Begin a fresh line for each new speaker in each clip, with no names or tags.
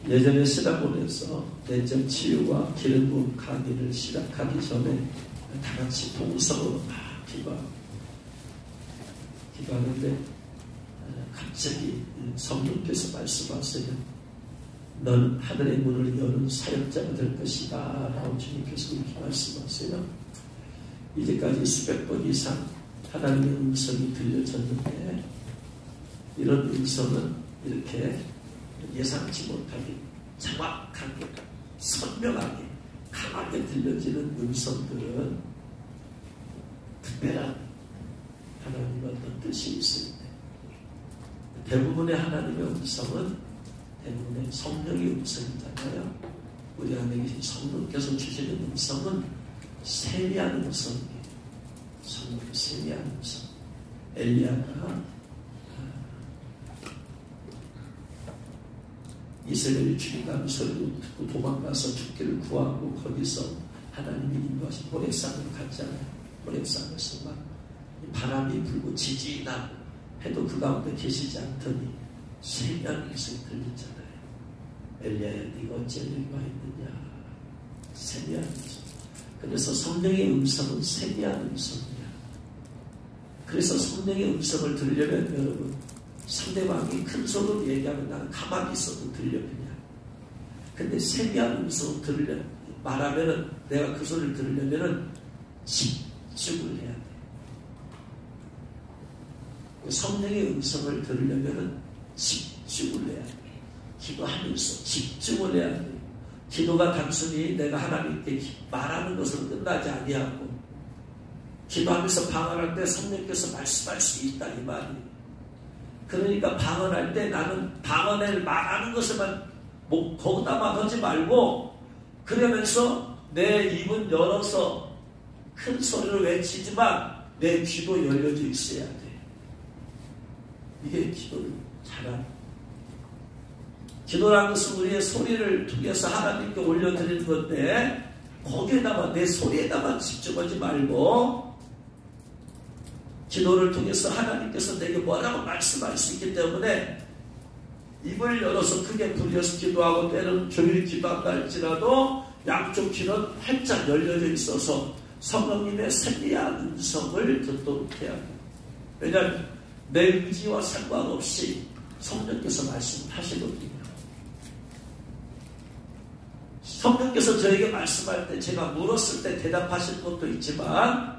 예전에 시다본에서 내적 치유와 기름 부음 강의를 시작하기 전에 다 같이 동성으로 막 기도하는데 갑자기 성령께서 말씀하세요. 넌 하늘의 문을 여는 사역자가 될 것이다 라고 주님께서 이렇게 말씀하세요. 이제까지 수백 번 이상 하나님의 음성이 들려졌는데 이런 음성은 이렇게 예상치 못하게 정확하게 선명하게 강하게 들려지는 음성들은 특별한 하나님의 어떤 뜻이 있습니다. 대부분의 하나님의 음성은 대부분의 성령의 음성이잖아요. 우리 안에 계신 성령께서 주시는 음성은 세미한 음성이에요. 성령의 세미한 음성. 엘리야가 이스라엘이 죽인다는 소리를 듣고 도망가서 죽기를 구하고 거기서 하나님이 인도하신 호렙산으로 갔잖아요. 호렙산에서 막 바람이 불고 지진이 나고 해도 그 가운데 계시지 않더니 세미한 음성이 들렸잖아요. 엘리야야 네가 어찌 여기 와 있느냐. 세미한 음성. 그래서 성령의 음성은 세미한 음성이야. 그래서 성령의 음성을 들으려면 여러분 상대방이 큰 소리로 얘기하면 나는 가만히 있어도 들려 그냥. 근데 세미한 음성을 들으려 말하면은 내가 그 소리를 들으려면은 집중을 해야 돼. 성령의 음성을 들으려면은 집중을 해야 돼. 기도하면서 집중을 해야 돼. 기도가 단순히 내가 하나님께 말하는 것으로 끝나지 아니하고 기도하면서 방언할 때 성령께서 말씀할 수 있다 이 말이에요. 그러니까 방언할 때 나는 방언을 말하는 것에만 거기다만 하지 말고 그러면서 내 입은 열어서 큰 소리로 외치지만 내 귀도 열려져 있어야 돼. 이게 기도를 잘하는. 기도라는 것은 우리의 소리를 통해서 하나님께 올려드리는 건데 거기에다만 내 소리에다만 집중하지 말고 기도를 통해서 하나님께서 내게 뭐라고 말씀할 수 있기 때문에 입을 열어서 크게 불려서 기도하고 때는 조용히 기도한다 할지라도 양쪽 귀는 활짝 열려져 있어서 성령님의 세미한 음성을 듣도록 해야 합니다. 왜냐하면 내 의지와 상관없이 성령께서 말씀하시거든요. 성령께서 저에게 말씀할 때 제가 물었을 때 대답하실 것도 있지만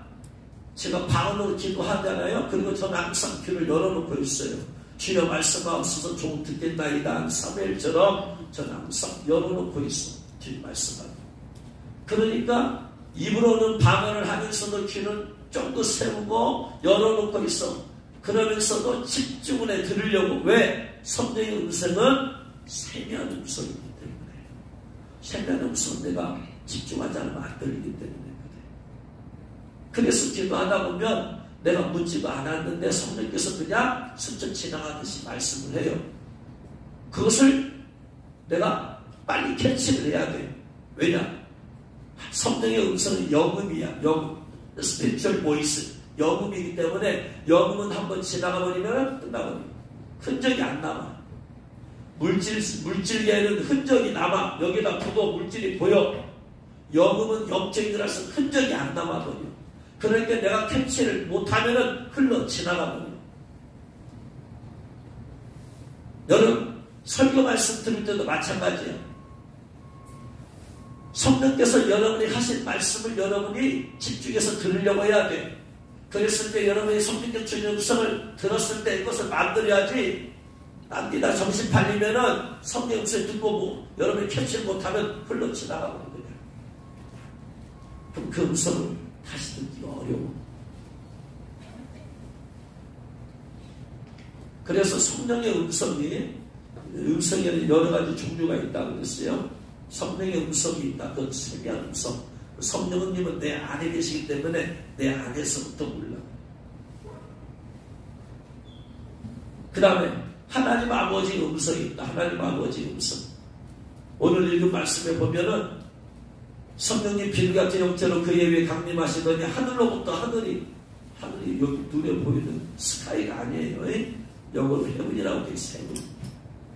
제가 방언으로 기도하잖아요. 그리고 저는 항상 귀를 열어놓고 있어요. 주여 말씀하옵소서 종 듣겠나이다. 사무엘처럼 저는 항상 열어놓고 있어. 주님 말씀하고. 그러니까 입으로는 방언을 하면서도 귀는 좀 더 세우고 열어놓고 있어. 그러면서도 집중을 해 들으려고. 왜? 성령의 음성은 세미한 음성이기 때문에. 세미한 음성은 내가 집중하지 않으면 안 들리기 때문에. 그래서 기도하다 보면 내가 묻지도 않았는데 성령께서 그냥 스쳐 지나가듯이 말씀을 해요. 그것을 내가 빨리 캐치를 해야 돼요. 왜냐? 성령의 음성은 영음이야. 영음. 스피리추얼 보이스. 영음이기 때문에 영음은 한번 지나가 버리면 끝나버려요. 흔적이 안 남아. 물질계에는 흔적이 남아. 여기다 두고 물질이 보여. 영음은 영적이라서 흔적이 안 남아버려. 그러니까 내가 캐치를 못하면은 흘러 지나가버려. 여러분 설교 말씀 들을 때도 마찬가지야. 성령께서 여러분이 하신 말씀을 여러분이 집중해서 들으려고 해야 돼. 그랬을 때 여러분이 성령께서 주는 음성을 들었을 때 이것을 만들어야지. 남기다 정신 팔리면은 성령 음성 듣고 뭐 여러분이 캐치를 못하면 흘러 지나가버려. 그럼 그 음성을 다시 듣기가 어려워. 그래서 성령의 음성에는 여러 가지 종류가 있다고 그랬어요. 성령의 음성이 있다. 그건 세미한 음성. 성령님은 내 안에 계시기 때문에 내 안에서부터 몰라. 그 다음에 하나님 아버지의 음성이 있다. 하나님 아버지의 음성. 오늘 읽은 말씀에 보면은 성령님 비둘기 같은 형태로 그의 위에 강림하시더니 하늘로부터 하늘이 여기 눈에 보이는 스카이가 아니에요. 영어로 헤븐이라고 돼 있어요.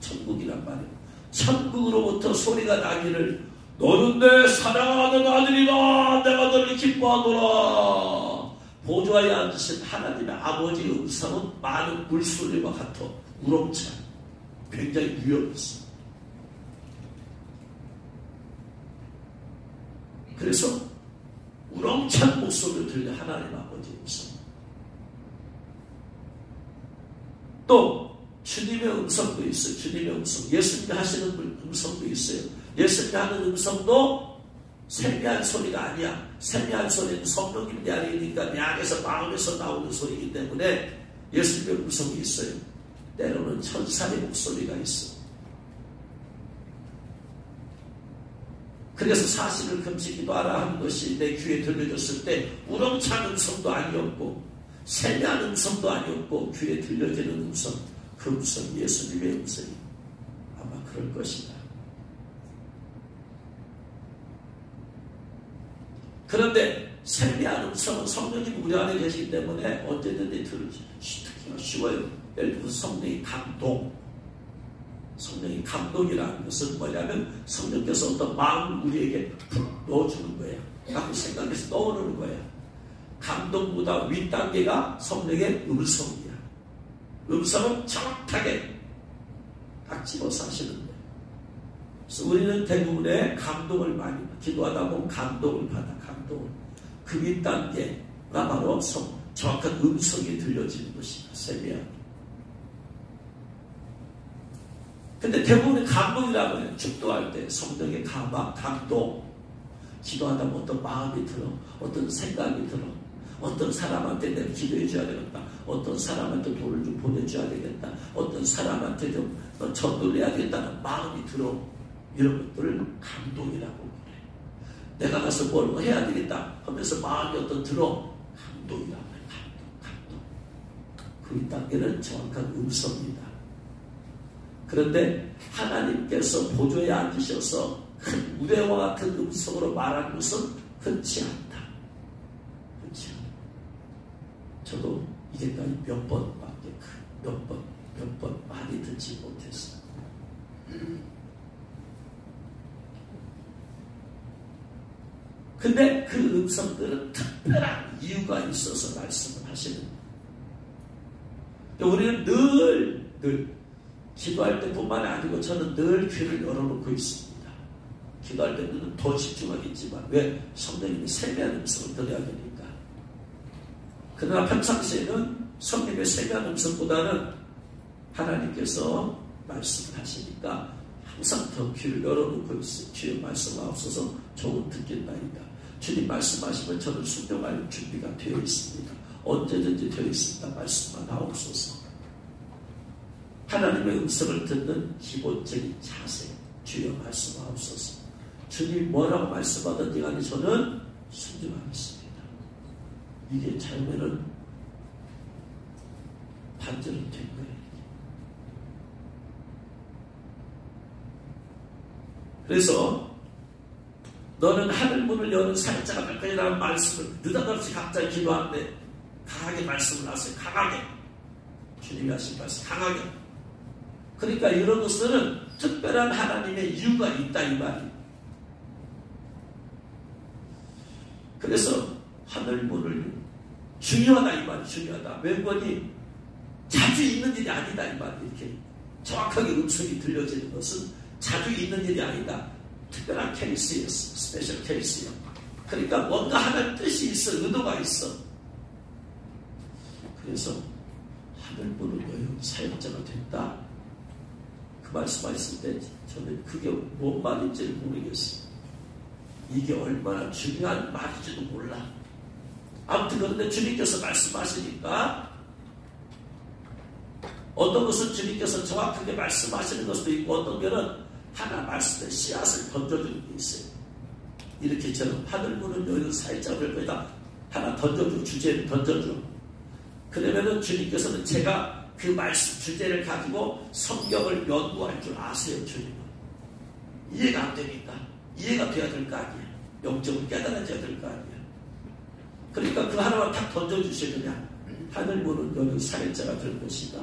천국이란 말이에요. 천국으로부터 소리가 나기를 너는 내 사랑하는 아들이다. 내가 너를 기뻐하노라. 보좌에 앉으신 하나님의 아버지의 음성은 많은 물소리와 같아 우렁찬 굉장히 위험했어. 그래서 우렁찬 목소리를 들려 하나님 아버지의 음성. 또 주님의 음성도 있어요. 주님의 음성. 예수님이 하시는 음성도 있어요. 예수님이 하는 음성도 세미한 소리가 아니야. 세미한 소리는 성령님 내 안에 있으니까 내 안에서 마음에서 나오는 소리이기 때문에 예수님의 음성이 있어요. 때로는 천사의 목소리가 있어. 그래서 사실을 금지기도하라 하는 것이 내 귀에 들려졌을 때 우렁찬 음성도 아니었고 세미한 음성도 아니었고 귀에 들려지는 음성, 그 음성이 예수님의 음성이 아마 그럴 것이다. 그런데 세미한 음성은 성령님 우리 안에 계시기 때문에 언제든지 듣기가 쉬워요. 예를 들어서 성령의 감동. 성령의 감동이라는 것은 뭐냐면 성령께서 어떤 마음을 우리에게 푹 넣어주는 거예요. 그 생각해서 떠오르는 거예요. 감동보다 윗단계가 성령의 음성이야. 음성은 정확하게 딱 집어서 하시는 거예요. 그래서 우리는 대부분의 감동을 많이 기도하다 보면 감동을 받아. 감동을. 그 윗단계가 바로 정확한 음성이 들려지는 것이다. 세미한. 근데 대부분의 감동이라고 해요. 축도할 때 성령의 감동. 기도하다 보면 어떤 마음이 들어. 어떤 생각이 들어. 어떤 사람한테 내가 기도해 줘야 되겠다. 어떤 사람한테 돈을 좀 보내줘야 되겠다. 어떤 사람한테 좀 전도를 해야 되겠다는 마음이 들어. 이런 것들을 감동이라고 그래. 내가 가서 뭘 해야 되겠다 하면서 마음이 어떤 들어. 감동이라고 해. 감동. 그 단계는 정확한 음성입니다. 그런데 하나님께서 보좌에 앉으셔서 큰 우레와 같은 음성으로 말하는 것은 흔치 않다. 흔치 않다. 저도 이제까지 몇 번밖에 몇 번 많이 듣지 못했어요. 근데 그 음성들은 특별한 이유가 있어서 말씀을 하시는 거예요. 우리는 늘 기도할 때뿐만 아니고 저는 늘 귀를 열어놓고 있습니다. 기도할 때는 더 집중하겠지만 왜? 성령님이 세미한 음성을 들어야 되니까. 그러나 평상시에는 성령의 세미한 음성보다는 하나님께서 말씀을 하시니까 항상 더 귀를 열어놓고 있어요. 주의 말씀하옵소서 조금 듣겠나이다. 주님 말씀하시면 저는 순종할 준비가 되어 있습니다. 언제든지 되어 있습니다. 말씀만 하옵소서. 하나님의 음성을 듣는 기본적인 자세. 주여 말씀하옵소서. 주님 뭐라고 말씀하든지 간에 저는 순종하겠습니다. 이게 잘하면은 반절은 된 거예요. 그래서 너는 하늘문을 여는 살자가 될 거라는 말씀을 느닷없이 갑자기 기도하는데 강하게 말씀을 하세요. 강하게. 주님이 하신 말씀 강하게. 그러니까 이런 것들은 특별한 하나님의 이유가 있다 이 말이에요. 그래서 하늘문을 중요하다 이 말이 중요하다. 웬건이 자주 있는 일이 아니다 이 말이 이렇게 정확하게 음성이 들려지는 것은 자주 있는 일이 아니다. 특별한 케이스였어. 스페셜 케이스야. 그러니까 뭔가 하나의 뜻이 있어. 의도가 있어. 그래서 하늘문을 여는 사역자가 됐다. 그 말씀하셨을 때 저는 그게 뭔 말인지를 모르겠어요. 이게 얼마나 중요한 말인지도 몰라. 아무튼 그런데 주님께서 말씀하시니까 어떤 것은 주님께서 정확하게 말씀하시는 것도 있고 어떤 경우는 하나 말씀의 씨앗을 던져주는 게 있어요. 이렇게처럼 하늘문을 여는 사역자를 거기다 하나 던져줘. 주제를 던져줘. 그러면은 주님께서는 제가 그 말씀 주제를 가지고 성경을 연구할 줄 아세요. 주님은 이해가 안 되니까 이해가 돼야 될 거 아니에요. 영적으로 깨달아져야 될 거 아니에요. 그러니까 그 하나만 탁 던져주시면 그냥 하늘문을 여는 사역자가 될 것이다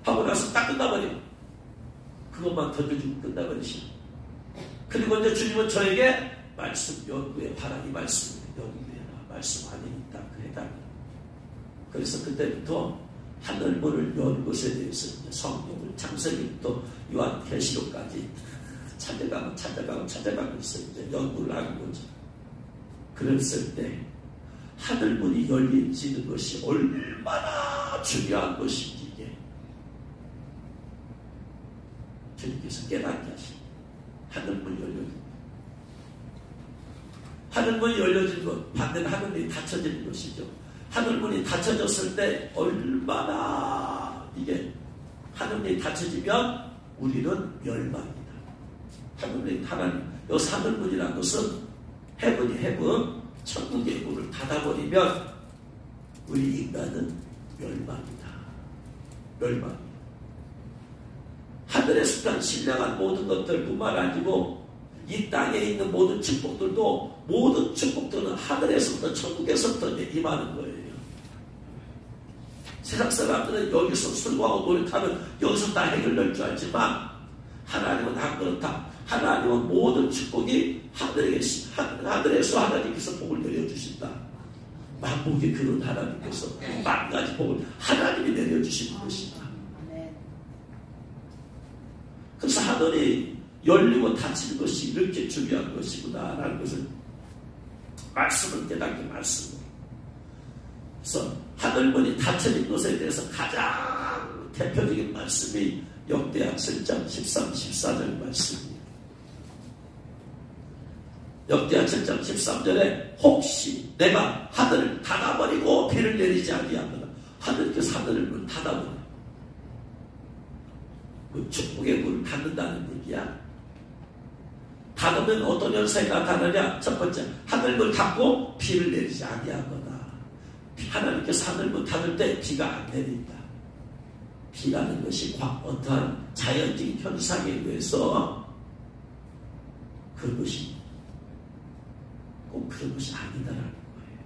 하고 나서 딱 끝나버려요. 그 그것만 던져주고 끝나버리시오. 그리고 이제 주님은 저에게 말씀 연구해봐라. 이 말씀을 연구해라. 말씀 안에 있다. 그래다. 그래서 그때부터 하늘문을 연 것에 대해서 성경을 창세기부터 요한계시록까지 찾아가고 있어 이제 연구를 하는 거죠. 그랬을 때 하늘문이 열리지는 것이 얼마나 중요한 것인지 이게 주님께서 깨닫게 하십니다. 하늘문이 열려진 하늘문이 열려진 것, 반대는 하늘문이 닫혀지는 것이죠. 하늘문이 닫혀졌을 때 얼마나 이게 하늘문이 닫혀지면 우리는 멸망이다. 하늘문이 하나님, 여기 하늘문이라는 것은 헤븐, 천국의 문을 닫아버리면 우리 인간은 멸망이다. 멸망이다. 하늘에서 신령한 모든 것들뿐만 아니고 이 땅에 있는 모든 축복들도 모든 축복들은 하늘에서부터 천국에서부터 임하는 거예요. 세상 사람들은 여기서 수고하고 노력하면 여기서 다 해결될 줄 알지만 하나님은 안 그렇다. 하나님은 모든 축복이 하늘에서 하나님께서 복을 내려주신다. 만복의 그런 하나님께서 만 가지 복을 하나님이 내려주시는 것이다. 그래서 하늘이 열리고 닫히는 것이 이렇게 중요한 것이구나라는 것을 말씀을 깨닫게 말씀을. 그래서 하늘문이 닫혀진 것에 대해서 가장 대표적인 말씀이 역대하 7장 13, 14절 말씀입니다. 역대하 7장 13절에 혹시 내가 하늘을 닫아버리고 비를 내리지 아니하거나 하늘께서 하늘을 문 닫아버려. 그 축복의 문을 닫는다는 얘기야. 닫으면 어떤 현상이 나타나냐? 첫 번째, 하늘문 닫고 비를 내리지 아니하거나 하나님께서 하늘문 닫을 때 비가 안 내린다. 비라는 것이 어떠한 자연적인 현상에 의해서 그런 것이 꼭 그런 것이 아니다라는 거예요.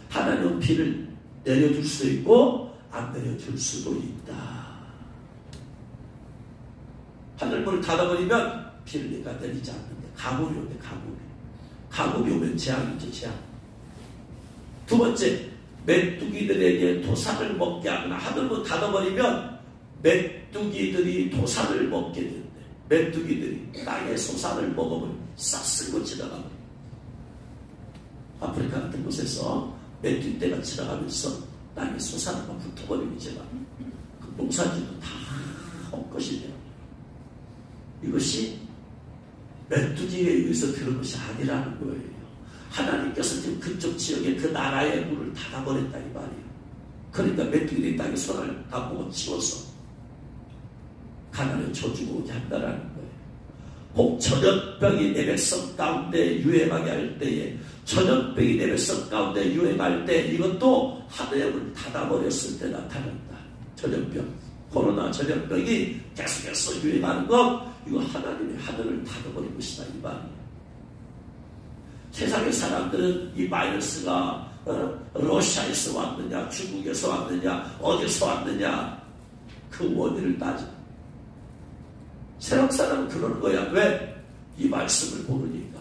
하나님은 비를 내려줄 수도 있고 안 내려줄 수도 있다. 하늘문을 닫아버리면 비를 내리지 않는데 가뭄이 오는데 가뭄이 오면 재앙이죠. 재앙. 두 번째, 메뚜기들에게 도산을 먹게 하거나 하늘문 닫아버리면 메뚜기들이 도산을 먹게 되는데 메뚜기들이 땅의 소산을 먹으면 싹 쓸고 지나가버려. 아프리카 같은 곳에서 메뚜기떼가 지나가면서 땅에 소산만 붙어버리면 제가 그 농사지도 다 헛것이 돼요. 이것이 메뚜기에 의해서 그런 것이 아니라는 거예요. 하나님께서 지금 그쪽 지역에 그 나라의 문을 닫아버렸다 이 말이에요. 그러니까 메뚜기들이 땅에 손을 다 보고 치워서 가난을 줘주고 오게 한다라는 거예요. 혹 전염병이 내 백성 가운데 유행하게 할 때에 전염병이 내 백성 가운데 유행할 때 이것도 하늘의 문을 닫아버렸을 때 나타난다. 전염병, 코로나 전염병이 계속해서 유행하는 것 이거 하나님의 하늘을 닫아버린 것이다 이 말이에요. 세상의 사람들은 이 바이러스가 러시아에서 왔느냐 중국에서 왔느냐 어디서 왔느냐 그 원인을 따져. 세상 사람은 그러는 거야. 왜? 이 말씀을 모르니까.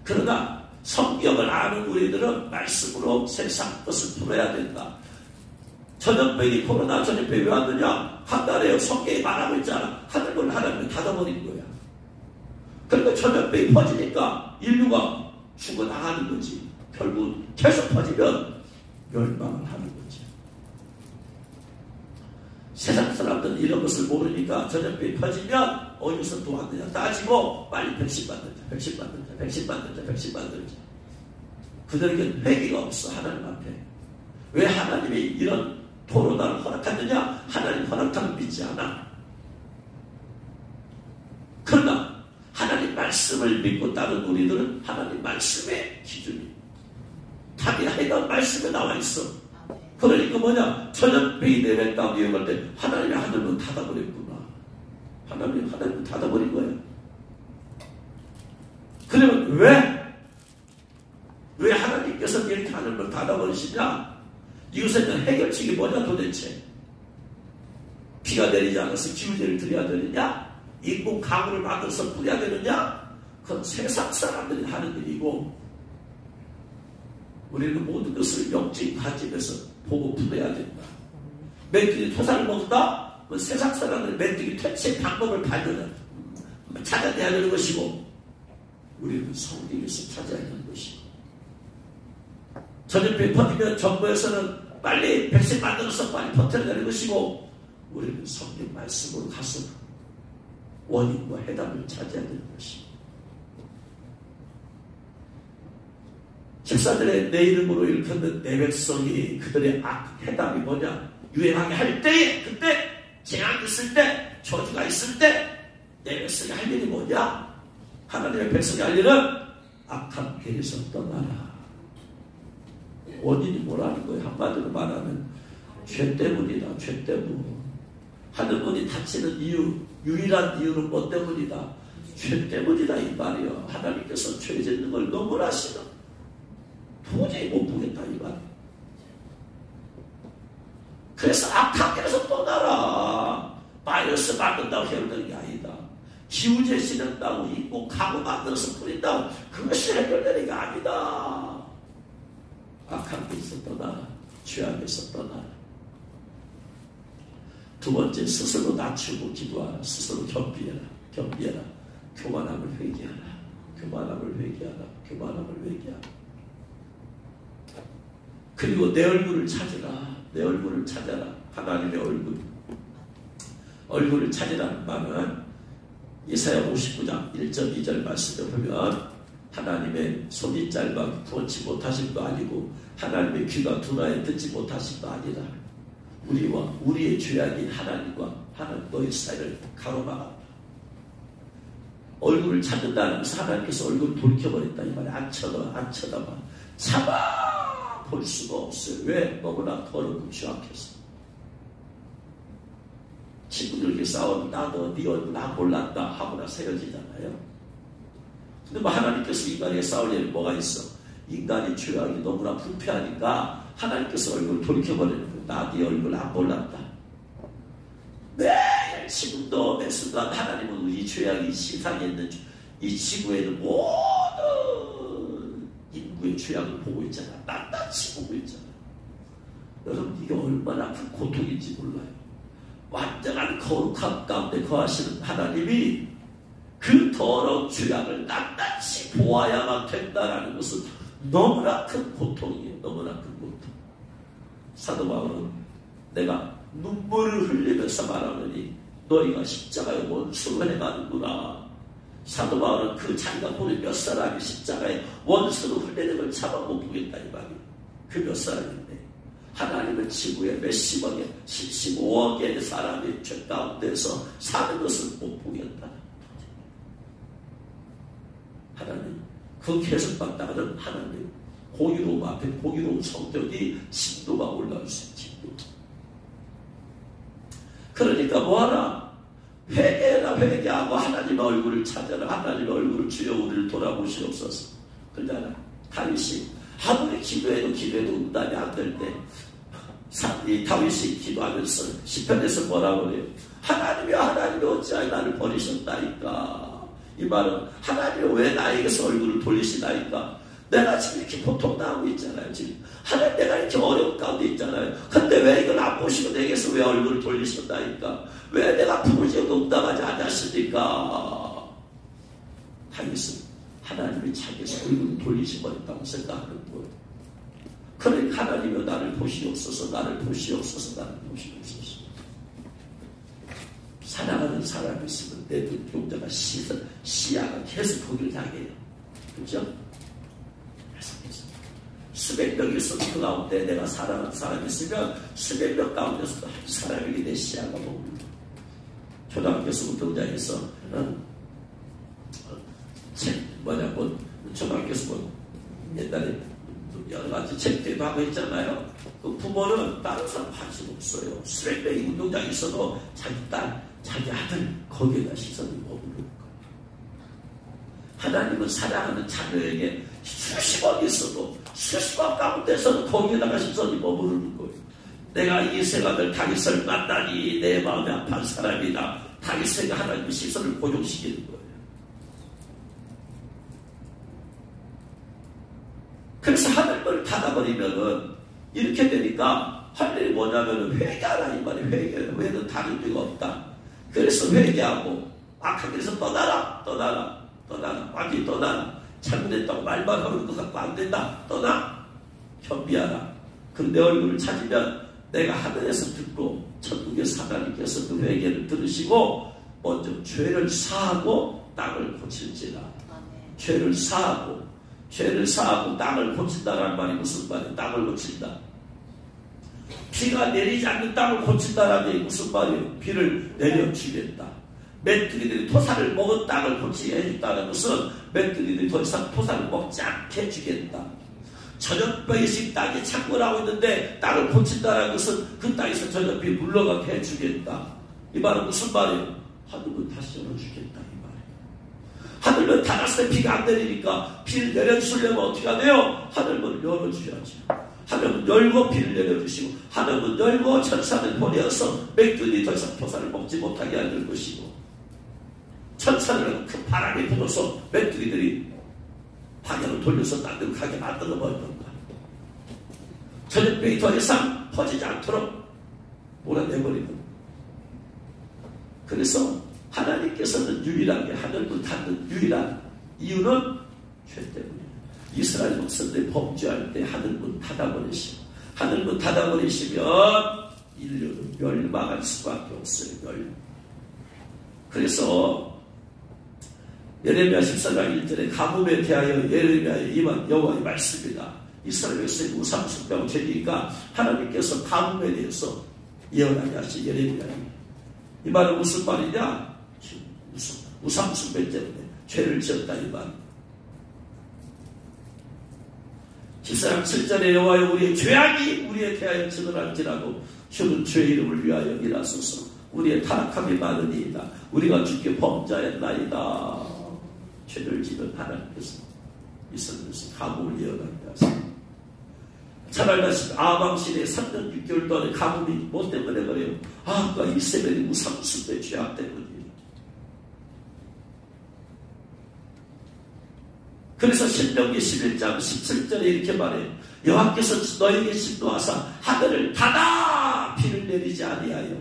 그러나 성경을 아는 우리들은 말씀으로 세상 것을 풀어야 된다. 전염병이 코로나 전염병이 왜 왔느냐? 한 달에 성경이 말하고 있잖아. 하늘문을 하나님이 닫아버린 거야. 그러니까 전염병이 퍼지니까 인류가 죽어나가는 거지. 결국 계속 퍼지면 멸망을 하는 거지. 세상 사람들은 이런 것을 모르니까 전염병이 퍼지면 어디서 또 왔느냐 따지고 빨리 백신 만들자. 그들에게는 회개가 없어 하나님 앞에. 왜 하나님이 이런 코로나를 허락하느냐? 하나님 허락하는 믿지 않아. 그러나 하나님 말씀을 믿고 따른 우리들은 하나님 말씀의 기준이 답이 하여간 말씀에 나와 있어. 그러니까 뭐냐? 전염병이 내면 가운데 유행할 때 하나님의 하늘문 닫아버렸구나. 하나님의 하늘문 닫아버린 거예요. 그러면 왜 하나님께서 이렇게 하늘문 닫아버리시냐? 이것에 해결책이 뭐냐 도대체? 비가 내리지 않아서 기후제를 드려야 되느냐? 인공 가구를 만들어서 뿌려야 되느냐? 그건 세상 사람들이 하는 일이고 우리는 모든 것을 영적인 관점에서 보고 풀어야 된다. 메뚜기 토사를 먹는다? 그건 세상 사람들이 메뚜기 퇴치의 방법을 찾아내야 되는 것이고 우리는 성경에서 찾아야 하는 것이고 전염병이 퍼지면 정부에서는 빨리 백신 만들어서 빨리 퍼뜨려야 되는 것이고 우리는 성경 말씀으로 가서 원인과 해답을 찾아야 되는 것이고 집사들의 내 이름으로 일컫는 내 백성이 그들의 해답이 뭐냐? 유행하게 할 때에 그때 재앙이 있을 때 저주가 있을 때 내 백성이 할 일이 뭐냐? 하나님의 백성이 할 일은 악한 길에서 떠나라. 원인이 뭐라는 거예요? 한마디로 말하면 죄 때문이다. 죄 때문. 하늘문이 닫히는 이유 유일한 이유는 뭐 때문이다? 죄 때문이다 이 말이요. 하나님께서 죄 짓는 걸 너무 아시는 도저히 못 보겠다 이 말. 그래서 악한 길에서 떠나라. 바이러스 만든다고 해결되는 게 아니다. 기후제 지낸다고 인공 가구 만들어서 뿌린다고 그것이 해결되는 게 아니다. 악한 길에서 떠나라. 죄악에서 떠나라. 두 번째, 스스로 낮추고 기도하라. 스스로 겸비해라. 교만함을 회개하라. 교만함을 회개하라. 그리고 내 얼굴을 찾으라. 하나님의 얼굴을 찾으라는 말은 이사야 59장 1절 2절 말씀을 보면 하나님의 손이 짧아 구원치 못하신 도 아니고 하나님의 귀가 둔하여 듣지 못하신 도 아니라 우리와 우리의 죄악인 하나님과 하나님 너의 사이를 가로막았다. 얼굴을 찾는다는 것은 하나님께서 얼굴을 돌켜버렸다 이 말이 안 쳐다봐 참아 볼 수가 없어요. 왜? 너무나 더럽고 취약해서. 친구들끼리 싸우면 나도 네 얼굴 안 볼란다 하거나 헤어지잖아요. 근데 뭐 하나님께서 인간에게 싸울 일이 뭐가 있어? 인간이 죄악이 너무나 불쾌하니까 하나님께서 얼굴을 돌이켜버리는 거예요. 나 네 얼굴 안 볼란다. 매일 지금도 매 순간 하나님은 우리 죄악이 이 세상에 있는 이 지구에 있는 모든 인구의 죄악을 보고 있잖아. 낱낱이 보고 있잖아. 여러분 이게 얼마나 큰 고통인지 몰라요. 완전한 거룩함 가운데 거하시는 하나님이 그 더러운 죄악을 낱낱이 보아야만 된다는 것은 너무나 큰 고통이에요. 너무나 큰 고통. 사도 바울은 내가 눈물을 흘리면서 말하느니 너희가 십자가의 원수를 행하는구나. 사도 바울은 그 자기가 보는 몇 사람이 십자가의 원수를 흘리는 걸 참아 못 보겠다 이 말이에요. 그 몇 사람인데 하나님은 지구에 몇십억에 75억의 사람이 죄 가운데서 사는 것을 못 보겠다. 하나님 그 계속받다가는 하나님 공의로움 앞에 공의로운 성격이 진도가 올라올 수 있지. 그러니까 뭐하라? 회개하고 하나님의 얼굴을 찾아라. 하나님의 얼굴을 주여 우리를 돌아보시옵소서. 그러잖아. 다윗이 아무리 기도해도 응답이 안 될 때 이 다윗이 기도하면서 시편에서 뭐라고 그래요? 하나님이 어찌하여 나를 버리셨다니까. 이 말은 하나님이 왜 나에게서 얼굴을 돌리시나이까. 내가 지금 이렇게 고통당하고 있잖아요. 지금 하나님 내가 이렇게 어려운 가운데 있잖아요. 근데 왜 이걸 안 보시고 내게서 왜 얼굴을 돌리셨다니까. 왜 내가 부르짖어도 응답하지 않았습니까? 다윗은 하나님이 자기에서 얼굴을 돌리셔버렸다고 생각하는 거예요. 그러니까 하나님이 나를 보시옵소서. 사랑하는 사람이 있으면 내 눈동자가 시야가 계속 거기를 향해요. 그렇죠? 계속해서 수백 명이 있어도 그 가운데 내가 사랑하는 사람이 있으면 수백 명 가운데서도 한 사람에게 내 시야가 머물러. 초등학교에서 운동장에서 초등학교에서 옛날에 여러 가지 책대도 하고 있잖아요. 그 부모는 다른 사람 관심 없어요. 수백 명이 운동장에 있어도 자기 딸, 자기 아들 거기에다 시선이 머무르는 거예요. 하나님은 사랑하는 자녀에게 수십억 있어도 수십억 가운데서도 거기에다가 시선이 머무르는 거예요. 내가 이 생각을 다윗을 만나니 내 마음이 아픈 사람이다. 다윗에게 하나님의 시선을 고정시키는 거예요. 그래서 하늘문을 닫아버리면은 이렇게 되니까 할 일이 뭐냐면은 회개하라 이 말이에요. 회개는 외에는 다른 데가 없다. 그래서 회개하고 악한 길에서 떠나라. 완전히 떠나라. 잘못했다고 말만 하는 것 갖고 안 된다. 떠나. 겸비하라. 그럼 내 얼굴을 찾으면 내가 하늘에서 듣고 천국에서 하나님께서 그 회개를 들으시고 먼저 죄를 사하고 땅을 고칠지라. 죄를 사하고 땅을 고친다라는 말이 무슨 말이에요? 땅을 고친다. 비가 내리지 않는 땅을 고친다라는 게 무슨 말이에요? 비를 내려주겠다. 메뚜기들이 토사를 먹은 땅을 고치게 해준다는 것은 메뚜기들이 더 이상 토사를 먹지 않게 해주겠다. 전염병이 땅에 창궐 하고 있는데 땅을 고친다는 것은 그 땅에서 전염병이 물러가게 해주겠다. 이 말은 무슨 말이에요? 하늘은 다시 열어주겠다 이 말이에요. 하늘은 닫았을 때 비가 안 내리니까 비를 내려주려면 어떻게 하네요? 하늘문을 열어주셔야죠. 하늘문 열고 비를 내려주시고 하늘문 열고 천사를 보내어서 메뚜기들이 더 이상 토사를 먹지 못하게 하는 것이고 천사를 큰 바람이 불어서 메뚜기들이 방향을 돌려서 딴 데로 가게 만들어 버릴 겁니다. 전염병이 더 이상 퍼지지 않도록 몰아내버리는. 그래서 하나님께서는 유일하게 하늘문 닫는 유일한 이유는 죄 때문이에요. 이스라엘 백성들이 범죄할 때 하늘문 닫아버리시고 하늘문 닫아버리시면 인류는 멸망할 수밖에 없어요. 그래서 예레미야 14장 1절에 가뭄에 대하여 예레미야에 임한 여호와의 말씀이다. 이스라엘 백성이 우상 숭배하고 죄니까 하나님께서 가뭄에 대해서 예언하게 하신 예레미야에 이 말은 무슨 말이냐? 우상 숭배 때문에 죄를 지었다 이 말. 14장 7절에 여호와여 우리의 죄악이 우리에 대하여 증언할지라도 주는 주의 이름을 위하여 일하소서. 우리의 타락함이 많으니이다. 우리가 주께 범죄하였나이다. 죄를 지은 하나님께서 이스라엘에서 가뭄을 예언하게 하십니다. 잘 알다시피 아방신의 3년 6개월 동안에 가뭄이 뭐 때문에 그래요? 아까 이세벨이 우상숭배 죄악 때문이에요. 그래서 신명기 11장 17절에 이렇게 말해요. 여호와께서 너에게 진노하사 하늘을 닫아 비를 내리지 아니하여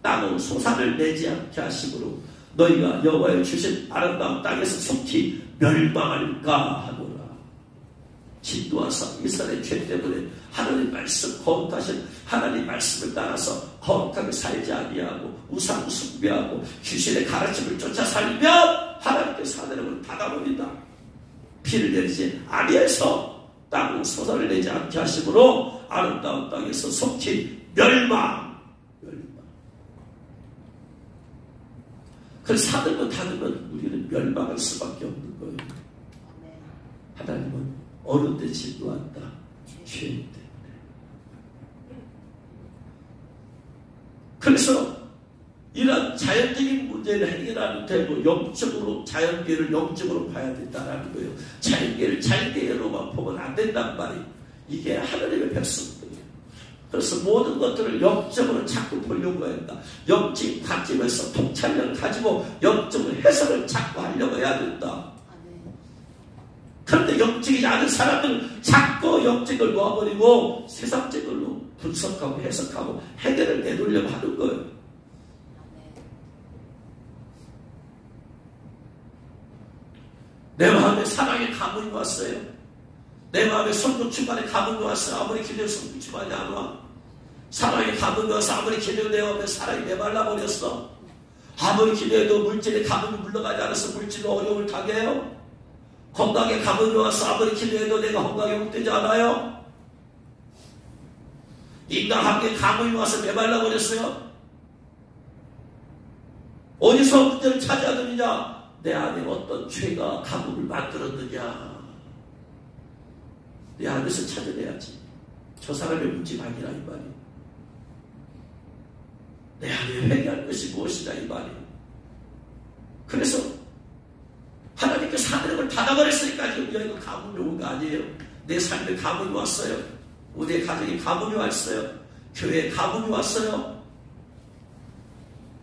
땅은 소산을 내지 않게 하심으로 너희가 여호와의 주신 아름다운 땅에서 속히 멸망할까 하노라. 진노하사 이스라엘 죄 때문에 하나님 말씀 거룩하신 하나님 말씀을 따라서 거룩하게 살지 아니하고 우상 숭배하고 귀신의 가르침을 쫓아 살면 하나님께서 하늘을 닫아버린다. 비를 내리지 아니해서 땅은 소산을 내지 않게 하심으로 아름다운 땅에서 속히 멸망. 그래서 하늘문 닫으면 우리는 멸망할 수밖에 없는 거예요. 하나님은 어느 때 진노한다? 죄 때문에. 그래서 이런 자연적인 문제를 해결하는 데도 영적으로 자연계를 영적으로 봐야 된다는 거예요. 자연계를 자연계로만 보면 안 된단 말이에요. 이게 하나님의 백성들이에요. 그래서 모든 것들을 영적으로 자꾸 보려고 한다. 영적 관점에서 통찰력을 가지고 영적으로 해석을 자꾸 하려고 해야 된다. 그런데 영적이지 않은 사람들은 자꾸 영적을 놓아버리고 세상적으로 분석하고 해석하고 해결을 내놓으려고 하는 거예요. 내 마음에 사랑의 가문이 왔어요. 내 마음에 성령 충만의 가문이 왔어요. 아무리 기도해도 성령 충만이 안 와. 사랑의 가문이 와서 아무리 기도해도 내 마음에 사랑이 메말라버렸어. 아무리 기도해도 물질의 가문이 물러가지 않아서 물질로 어려움을 당해요. 건강의 가문이 와서 아무리 기도해도 내가 건강이 회복되지 않아요. 인간관계의 가문이 와서 메말라버렸어요. 어디서 문제를 찾아야 되느냐? 내 안에 어떤 죄가 가문을 만들었느냐? 내 안에서 찾아내야지. 저 사람의 문제가 아니라 이 말이에요. 내 안에 회개할 것이 무엇이냐 이 말이에요. 그래서 하나님께서 하늘을 닫아버렸으니까 지금 여기가 가뭄이 온 거 아니에요. 내 삶에 가뭄이 왔어요. 우리의 가정에 가뭄이 왔어요. 교회에 가뭄이 왔어요.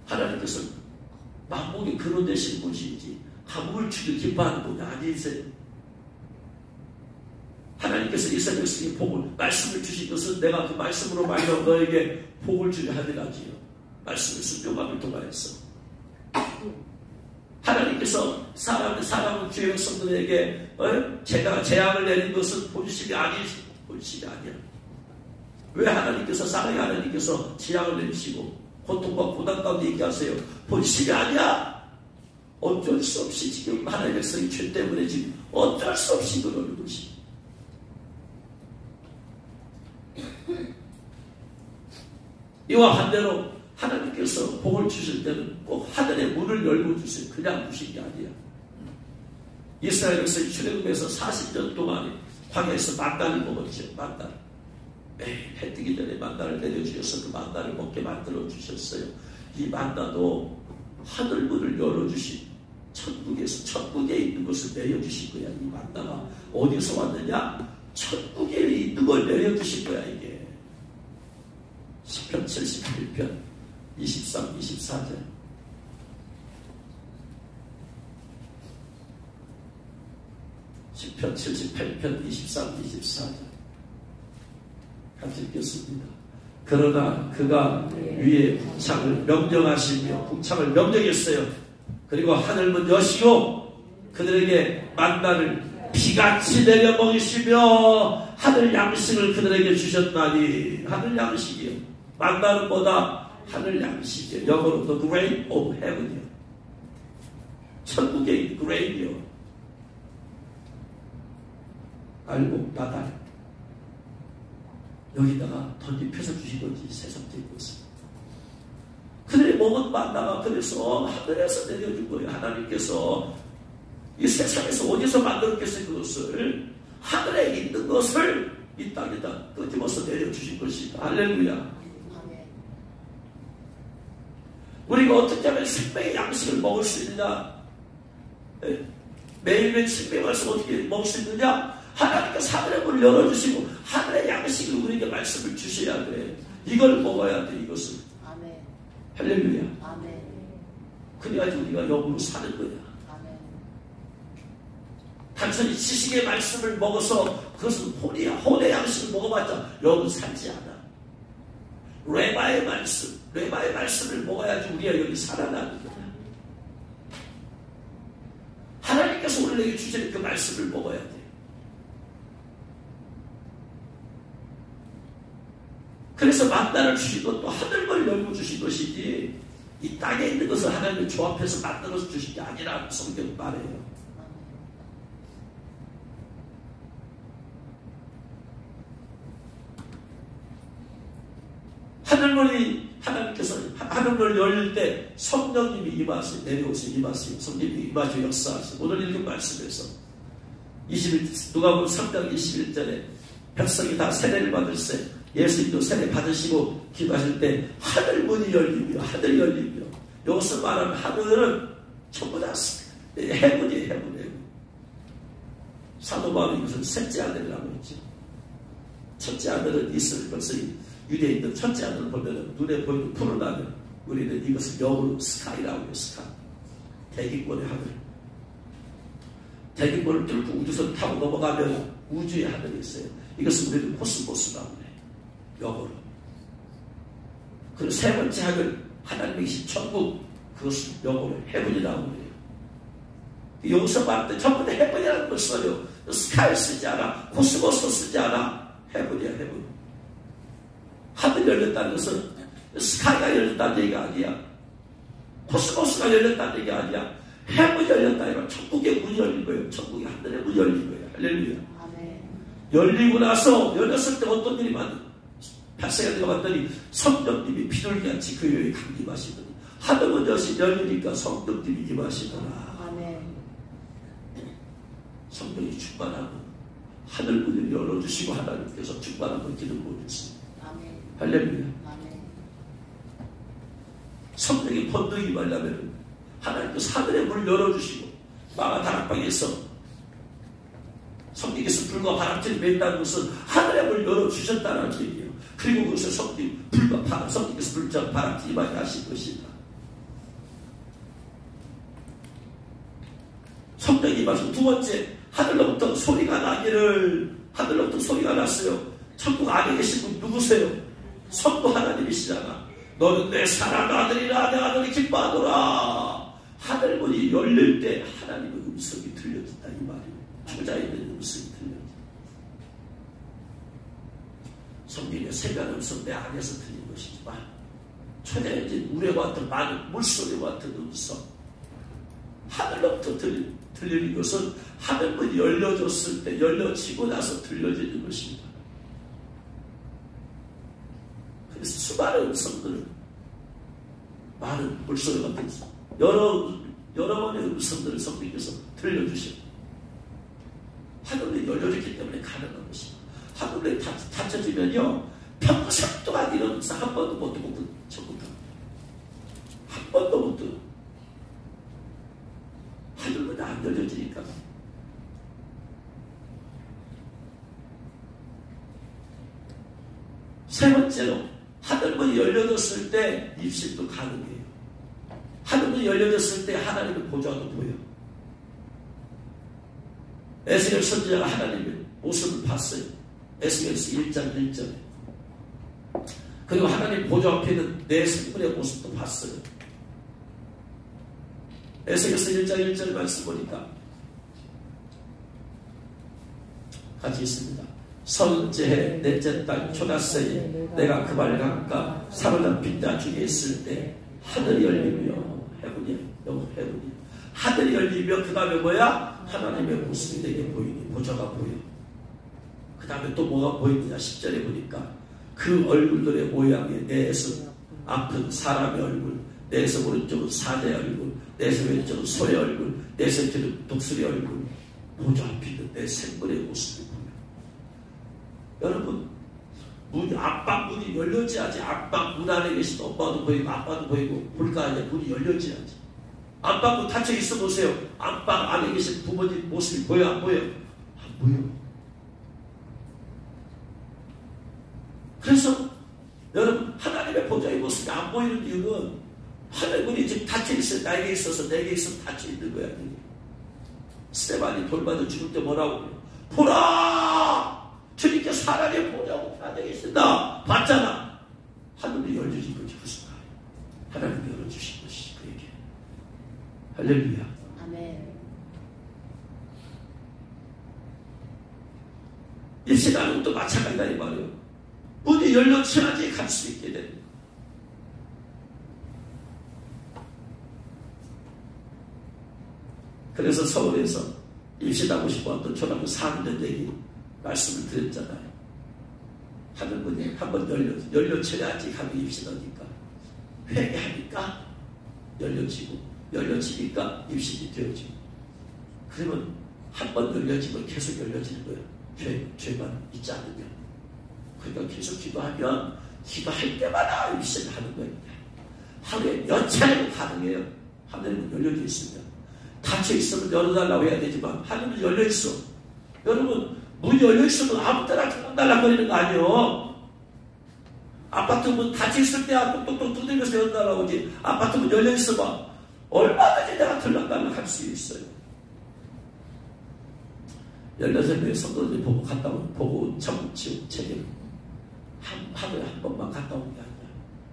하나님께서 근원 되신 분이지 가물치를 기뻐하는 분이 아니세요. 하나님께서 이스라엘 백성에게 복을 말씀을 주신 것은 내가 그 말씀으로 말하여 너에게 복을 주려 함이라지요. 말씀을 순종함을 통하여서 하나님께서 사람은 주의 백성들에게 제가 재앙을 내린 것은 본심이 아니지. 본심이 아니야. 왜 하나님께서 사랑의 하나님께서 재앙을 내리시고 고통과 고난 가운데 있게 하세요? 본심이 아니야. 어쩔 수 없이 지금 하나님의 백성이 죄 때문에 지금 어쩔 수 없이 그러는 것이. 이와 반대로 하나님께서 복을 주실 때는 꼭 하늘의 문을 열고 주세요. 그냥 주신 게 아니야. 이스라엘 백성이 출애굽에서 40년 동안 광야에서 만나를 먹었죠. 만나. 매일 해 뜨기 전에 만나를 내려주셔서 그 만나를 먹게 만들어 주셨어요. 이 만나도 하늘 문을 열어주신 천국에서 천국에 있는 것을 내려주신 거야. 이 만나가 어디서 왔느냐? 천국에 있는 걸 내려주신 거야. 이게 시편 78편 23, 24절. 시편 78편 23, 24절. 같이 읽겠습니다. 그러나 그가 위에 북창을 명령하시며 북창을 명령했어요. 그리고 하늘문 여시고 그들에게 만나를 비같이 내려 먹이시며 하늘 양식을 그들에게 주셨나니. 하늘 양식이요. 만나는 뭐다? 하늘 양식이요. 영어로 the grain of heaven이요. 천국에 있는 grain이요. 알곡, 나달. 여기다가 던집혀서 주신 거지, 세상적인 것을. 그들이 먹은 만나가 그래서 하늘에서 내려준 거예요. 하나님께서 이 세상에서 어디서 만들었겠어요? 그것을 하늘에 있는 것을 이 땅에다 끄집어서 내려주신 것이다. 할렐루야. 우리가 어떻게 하면 생명의 양식을 먹을 수 있느냐? 매일매일 생명의 말씀 어떻게 먹을 수 있느냐? 하나님께서 하늘의 문을 열어주시고 하늘의 양식을 우리에게 말씀을 주셔야 돼. 이걸 먹어야 돼. 이것을. 아멘. 할렐루야. 아멘. 그래야지 우리가 영으로 사는 거야. 아멘. 단순히 지식의 말씀을 먹어서 그것은 혼의 양식을 먹어봤자 영은 살지 않아. 레바의 말씀을 먹어야지 우리가 여기 살아나는 거야. 하나님께서 우리에게 주시는 그 말씀을 먹어야 돼. 그래서 만나를 주신 것도 하늘을 열고 주신 것이지 이 땅에 있는 것을 하나님이 조합해서 만들어서 주신 게 아니라 성경은 말해요. 하늘문이 하나님께서 하늘문을 열릴 때 성령님이 임하시고 내려오시고 임하시고 성령님이 임하시고 역사하시고 오늘 읽은 말씀에서 누가복음 3장 21절에 백성이 다 세례를 받을세 예수님도 세례 받으시고 기도하실 때 하늘문이 열리며 하늘이 열리며 여기서 말하는 하늘은 전부 다 해문이에요. 해문. 사도 바울이 이것을 셋째 아들이라고 했죠. 첫째 아들은 이스라엘 백성이 유대에 있는 첫째 아들을 보면 눈에 보이는 푸른 하늘, 우리는 이것을 영어로 스카이라고 해요. 스카이. 대기권의 하늘. 대기권을 뚫고 우주선 타고 넘어가면 우주의 하늘이 있어요. 이것을 우리는 코스모스라고 해요. 영어로. 그리고 세 번째 하늘, 하나님의 계신 천국, 그것을 영어로 헤븐이라고 해요. 여기서 말할 때 전부 다 헤븐이라는 걸 써요. 스카이 쓰지 않아. 코스모스 쓰지 않아. 헤븐이야, 헤븐. 하늘이 열렸다는 것은 스카이가 열렸다는 얘기가 아니야. 코스모스가 열렸다는 얘기가 아니야. 헤븐이 열렸다. 이건 천국의 문이 열린 거예요. 천국의 하늘의 문이 열린 거예요. 할렐루야. 아멘. 열리고 나서 열렸을 때 어떤 일이 발생하는가 봤더니 성령님이 비둘기같이 그 위에 강림하시더니 하늘문 여시 열리니까 성령님이 임하시더라. 아멘. 성령이 충만하고 하늘문을 열어주시고 하나님께서 충만한 기도를 보내주세요. 할렐루야. 성령이 번능이 임하려면 하나님께서 하늘의 문을 열어주시고 마가 다락방에서 성령께서 불과 바람들이 맺다는 것은 하늘의 문을 열어주셨다는 얘기예요. 그리고 그것을 성령께서 불과 바람들이 임하게 하신 것이다. 성령이 임하시고, 두 번째, 하늘로부터 소리가 나기를, 하늘로부터 소리가 났어요. 천국 안에 계신 분 누구세요? 성부 하나님이시잖아. 너는 내 사랑하는 아들이라, 내 아들이 기뻐하노라. 하늘문이 열릴 때 하나님의 음성이 들려진다, 이 말이에요. 주자 있는 음성이 들려진다. 성령의 세간 음성 내 안에서 들리는 것이지만, 초대해진 우레와 같은 많은 물소리와 같은 음성, 하늘로부터 들리는 것은 하늘문이 열려졌을 때, 열려지고 나서 들려지는 것입니다. 그래서 수많은 음성들, 많은 물소리 같은 여러 번의 음성들을 성령께서 들려주시고, 하늘문이 열려졌기 때문에 가능한 것입니다. 하늘문이 닫혀지면요, 평생 동안 이런 음성 한 번도 못 듣고 전부터 한 번도 못 듣고 하늘문이 안 열려지니까. 세 번째로, 하늘문이 열려졌을 때 입실도 가능해요. 하늘문이 열려졌을 때 하나님의 보좌도 보여. 에스겔 선지자가 하나님의 모습을 봤어요. 에스겔서 1장 1절에. 그리고 하나님 보좌 앞에 있는 내 생물의 모습도 봤어요. 에스겔서 1장 1절 말씀 보니까 같이 있습니다. 선제해 넷째 달 초닷새에 내가 그 말 강가 사로잡힌 자 중에 있을 때 하늘이 열리며 해군이 하늘이 열리며 그 다음에 뭐야? 하나님의 모습이 내게 보이니 보좌가 보여. 그 다음에 또 뭐가 보이느냐? 10절에 보니까 그 얼굴들의 모양이 내에서 앞은 사람의 얼굴, 내에서 오른쪽은 사자의 얼굴, 내에서 왼쪽은 소의 얼굴, 내에서 뒤는 독수리의 얼굴, 보좌 앞에 있는 내 생물의 모습이 보여. 여러분, 앞방문이 열려져야지. 앞방문 안에 계신 엄마도 보이고 아빠도 보이고 볼까 아니야. 문이 열려져야지. 앞방문 닫혀 있어 보세요. 앞방 안에 계신 부모님 모습이 보여 안 보여? 안 보여. 그래서 여러분, 하나님의 보좌의 모습이 안 보이는 이유는 하늘문이 지금 닫혀 있어요. 나에게 있어서 내게 있으면 닫혀 있는 거야. 스테반이 돌맞아 죽을 때 뭐라고 그래요? 보라! 주님께서 하나님의 보좌가 나에게 있습니다. 봤잖아. 하늘이 열려진 거지. 그 순간 하나님이 열어주신 것이 그에게. 할렐루야.
아멘.
이 시간은 또 마찬가지다 이 말이에요. 문이 열려쳐야지 갈 수 있게 됩니다. 그래서 서울에서 입시하고 싶어왔던 초등학교 4학년 얘기 말씀을 드렸잖아요. 하늘문이 한번 열려쳐야지 하고 입시하니까 회개하니까 열려지니까 입시이 되어지고, 그러면 한번 열려지면 계속 열려지는 거예요. 죄만 있지 않으면. 그러니까 계속 기도하면 기도할 때마다 입시를 하는 거예요. 하루에 몇 차례도 가능해요. 하늘문 열려져 있으면. 닫혀 있으면 열어달라고 해야 되지만 하늘문이 열려 있어. 여러분, 문이 열려 있으면 아무 때나 달랑거리는 거 아니에요. 아파트 문 닫혀 있을 때 똑똑똑 두들겨서 열어달라고 하지. 아파트 문 열려 있어봐. 얼마든지 내가 들락달락 할 수 있어요. 16명의 성도들이 보고 천국 지옥 책임 하루에 한 번만 갔다 오는 게 아니라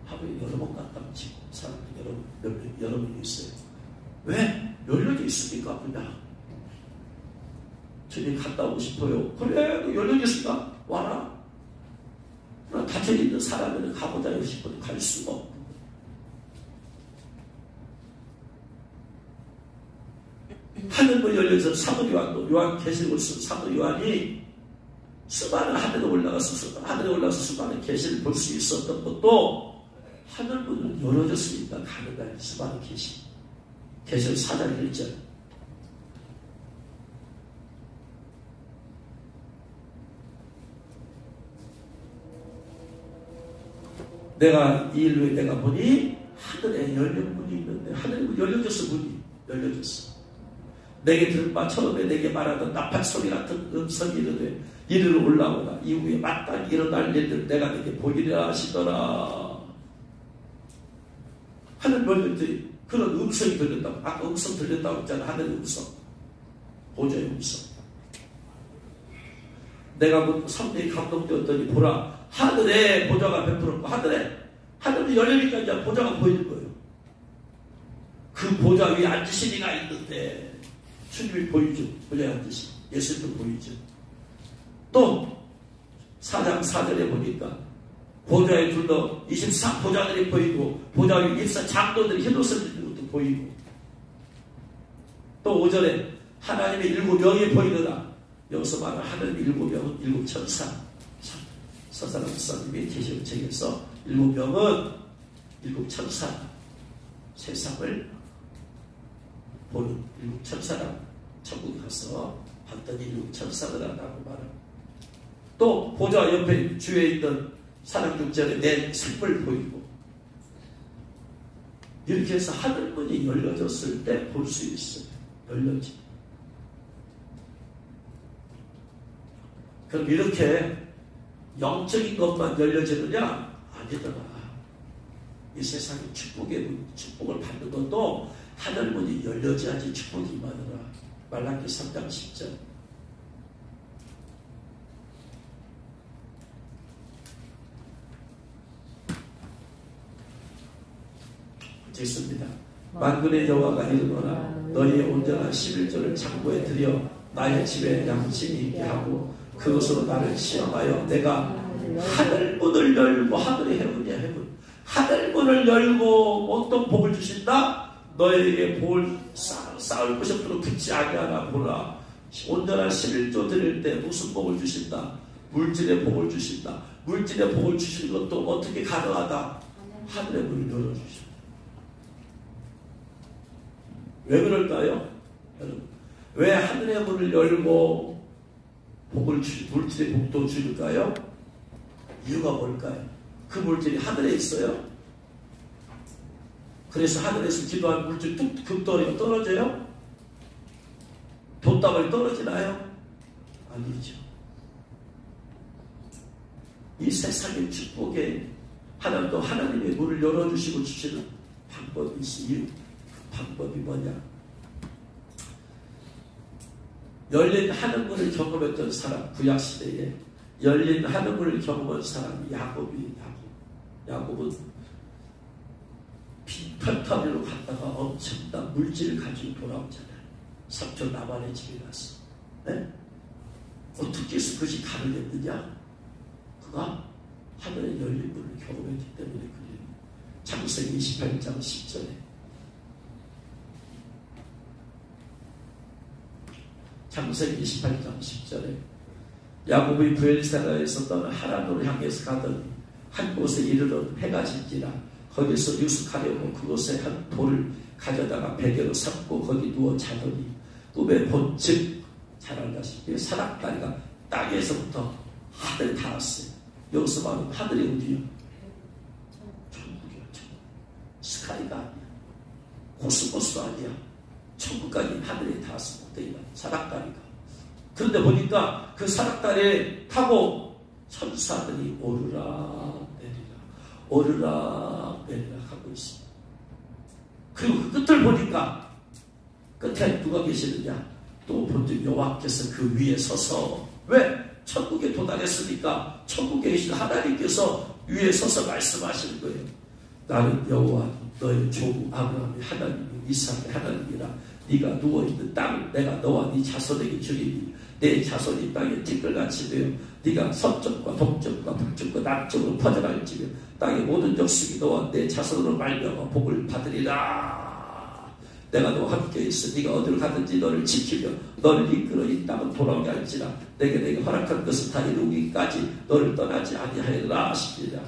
하루에 여러 번 갔다 오는 지옥 사람들이 여러 명이 있어요. 왜? 열려져 있으니까. 그냥 주님 갔다 오고 싶어요. 그래, 열려져 있으니까 와라. 그러나 닫혀있는 사람에는 가보자 싶어도 갈 수가 없고, 하늘문 열려서 사도 요한계시록을 쓴 사도 요한이 수많은 하늘에 올라가서 수많은 계시를 볼 수 있었던 것도 하늘문은 열어졌으니까 가능한 수많은 계시록 4장 1절. 내가 이 일 후에 내가 보니 하늘에 열린 문이 있는데, 하늘에 열려졌어. 문이 열려졌어. 내게 들은 바 처음에 내게 말하던 나팔 소리 같은 음성이 이르되 이리로 올라오라. 이후에 마땅히 일어날 일들 내가 내게 보이리라 하시더라. 하늘 열릴 때 그런 음성이 들렸다고. 아까 음성 들렸다고 했잖아. 하늘의 음성. 보좌의 음성. 내가 성령이 감동되었더니 보라, 하늘에 보좌가 베풀었고, 하늘이 열리니까 이제 보좌가 보이는 거예요. 그 보좌 위에 앉으신 이가 있는데 주님이 보이죠. 보좌에 앉으신 예수님도 보이죠. 또 4장 4절에 보니까 보좌에 둘러 24보좌들이 보이고, 보좌 위에 24장로들이 흰옷을 입는 것도 보이고, 또 5절에 하나님의 7명이 보이더라. 여기서 말하는 하나님의 7명은 7천사. 서사람 목사님이 계시록책에서 7명은 7천사, 세상을 보는 7천사라. 천국에 가서 봤더니 7천사더라라고 말합니다. 또 보좌 옆에 주위에 있던 사랑중전에 내 삶을 보이고, 이렇게 해서 하늘문이 열려졌을 때 볼 수 있어요. 열려지. 그럼 이렇게 영적인 것만 열려지느냐? 아니더라. 이 세상의 축복을 받는 것도 하늘문이 열려져야지 축복이 임하더라. 말라기 3장 10절. 읽습니다. 만군의 여호와가 이르노라, 너희의 온전한 11조를 창고에 들여 나의 집에 양심이 있게 하고, 그것으로 나를 시험하여 내가 하늘문을 열고, 하늘의 해문이야, 해문. 하늘문을 열고 어떤 복을 주신다? 너에게 복을 쌓을 것이 없도록 붙지 아니하나 보라. 온전한 11조 드릴 때 무슨 복을 주신다? 물질의 복을 주신다. 물질의 복을 주시는 것도 어떻게 가능하다? 하늘의 문을 열어주신다. 왜 그럴까요? 여러분, 왜 하늘의 문을 열고 물질의 복도 주실까요? 이유가 뭘까요? 그 물질이 하늘에 있어요. 그래서 하늘에서 기도한 물질 뚝 떨어져요? 돈다발이 떨어지나요? 아니죠. 이 세상의 축복에 하나님도 하나님의 문을 열어주시고 주시는 방법이 있어요. 그 방법이 뭐냐? 열린 하늘문을 경험했던 사람, 구약시대에 열린 하늘문을 경험한 사람이 야곱은 빈편터리로 갔다가 엄청난 물질을 가지고 돌아오잖아요. 삼촌 라반의 집에 가서. 네? 어떻게 해서 그것이 가능했느냐? 그가 하늘의 열린 문을 경험했기 때문에 그래요. 창세기 28장 10절에 창세기 28장 10절에 야곱이 브엘세바에서 떠나 하란으로 향해서 가더니 한 곳에 이르러 해가 질지라 거기서 유숙하려고 그곳에 한 돌을 가져다가 베개로 삼고 거기 누워 자더니 꿈에 본즉 잘 알다시피 사닥다리가 땅에서부터 하늘에 닿았어요. 여기서 말하는 하늘이 어디요? 천국이야. 천국. 스카이가 아니야. 코스모스도 아니야. 천국까지 하늘에 닿았어. 사닥다리가. 그런데 보니까 그 사닥다리에 타고 천사들이 오르락 내리락 하고 있습니다. 그리고 그 끝을 보니까 끝에 누가 계시느냐? 또 본즉 여호와께서 그 위에 서서, 왜? 천국에 도달했으니까 천국에 계신 하나님께서 위에 서서 말씀하시는 거예요. 나는 여호와 너의 조부 아브라함의 하나님, 이삭의 하나님이라. 네가 누워있는 땅을 내가 너와 네 자손에게 주리니 내 자손이 땅에 티끌같이 되어 네가 서쪽과 동쪽과 북쪽과 남쪽으로 퍼져갈지며 땅의 모든 족속이 너와 내 자손으로 말미암아 복을 받으리라. 내가 너와 함께 있어 네가 어디로 가든지 너를 지키며 너를 이끌어 이 땅은 돌아오게 할지라. 내게 허락한 것을 다 이루기까지 너를 떠나지 아니하리라 하시리라.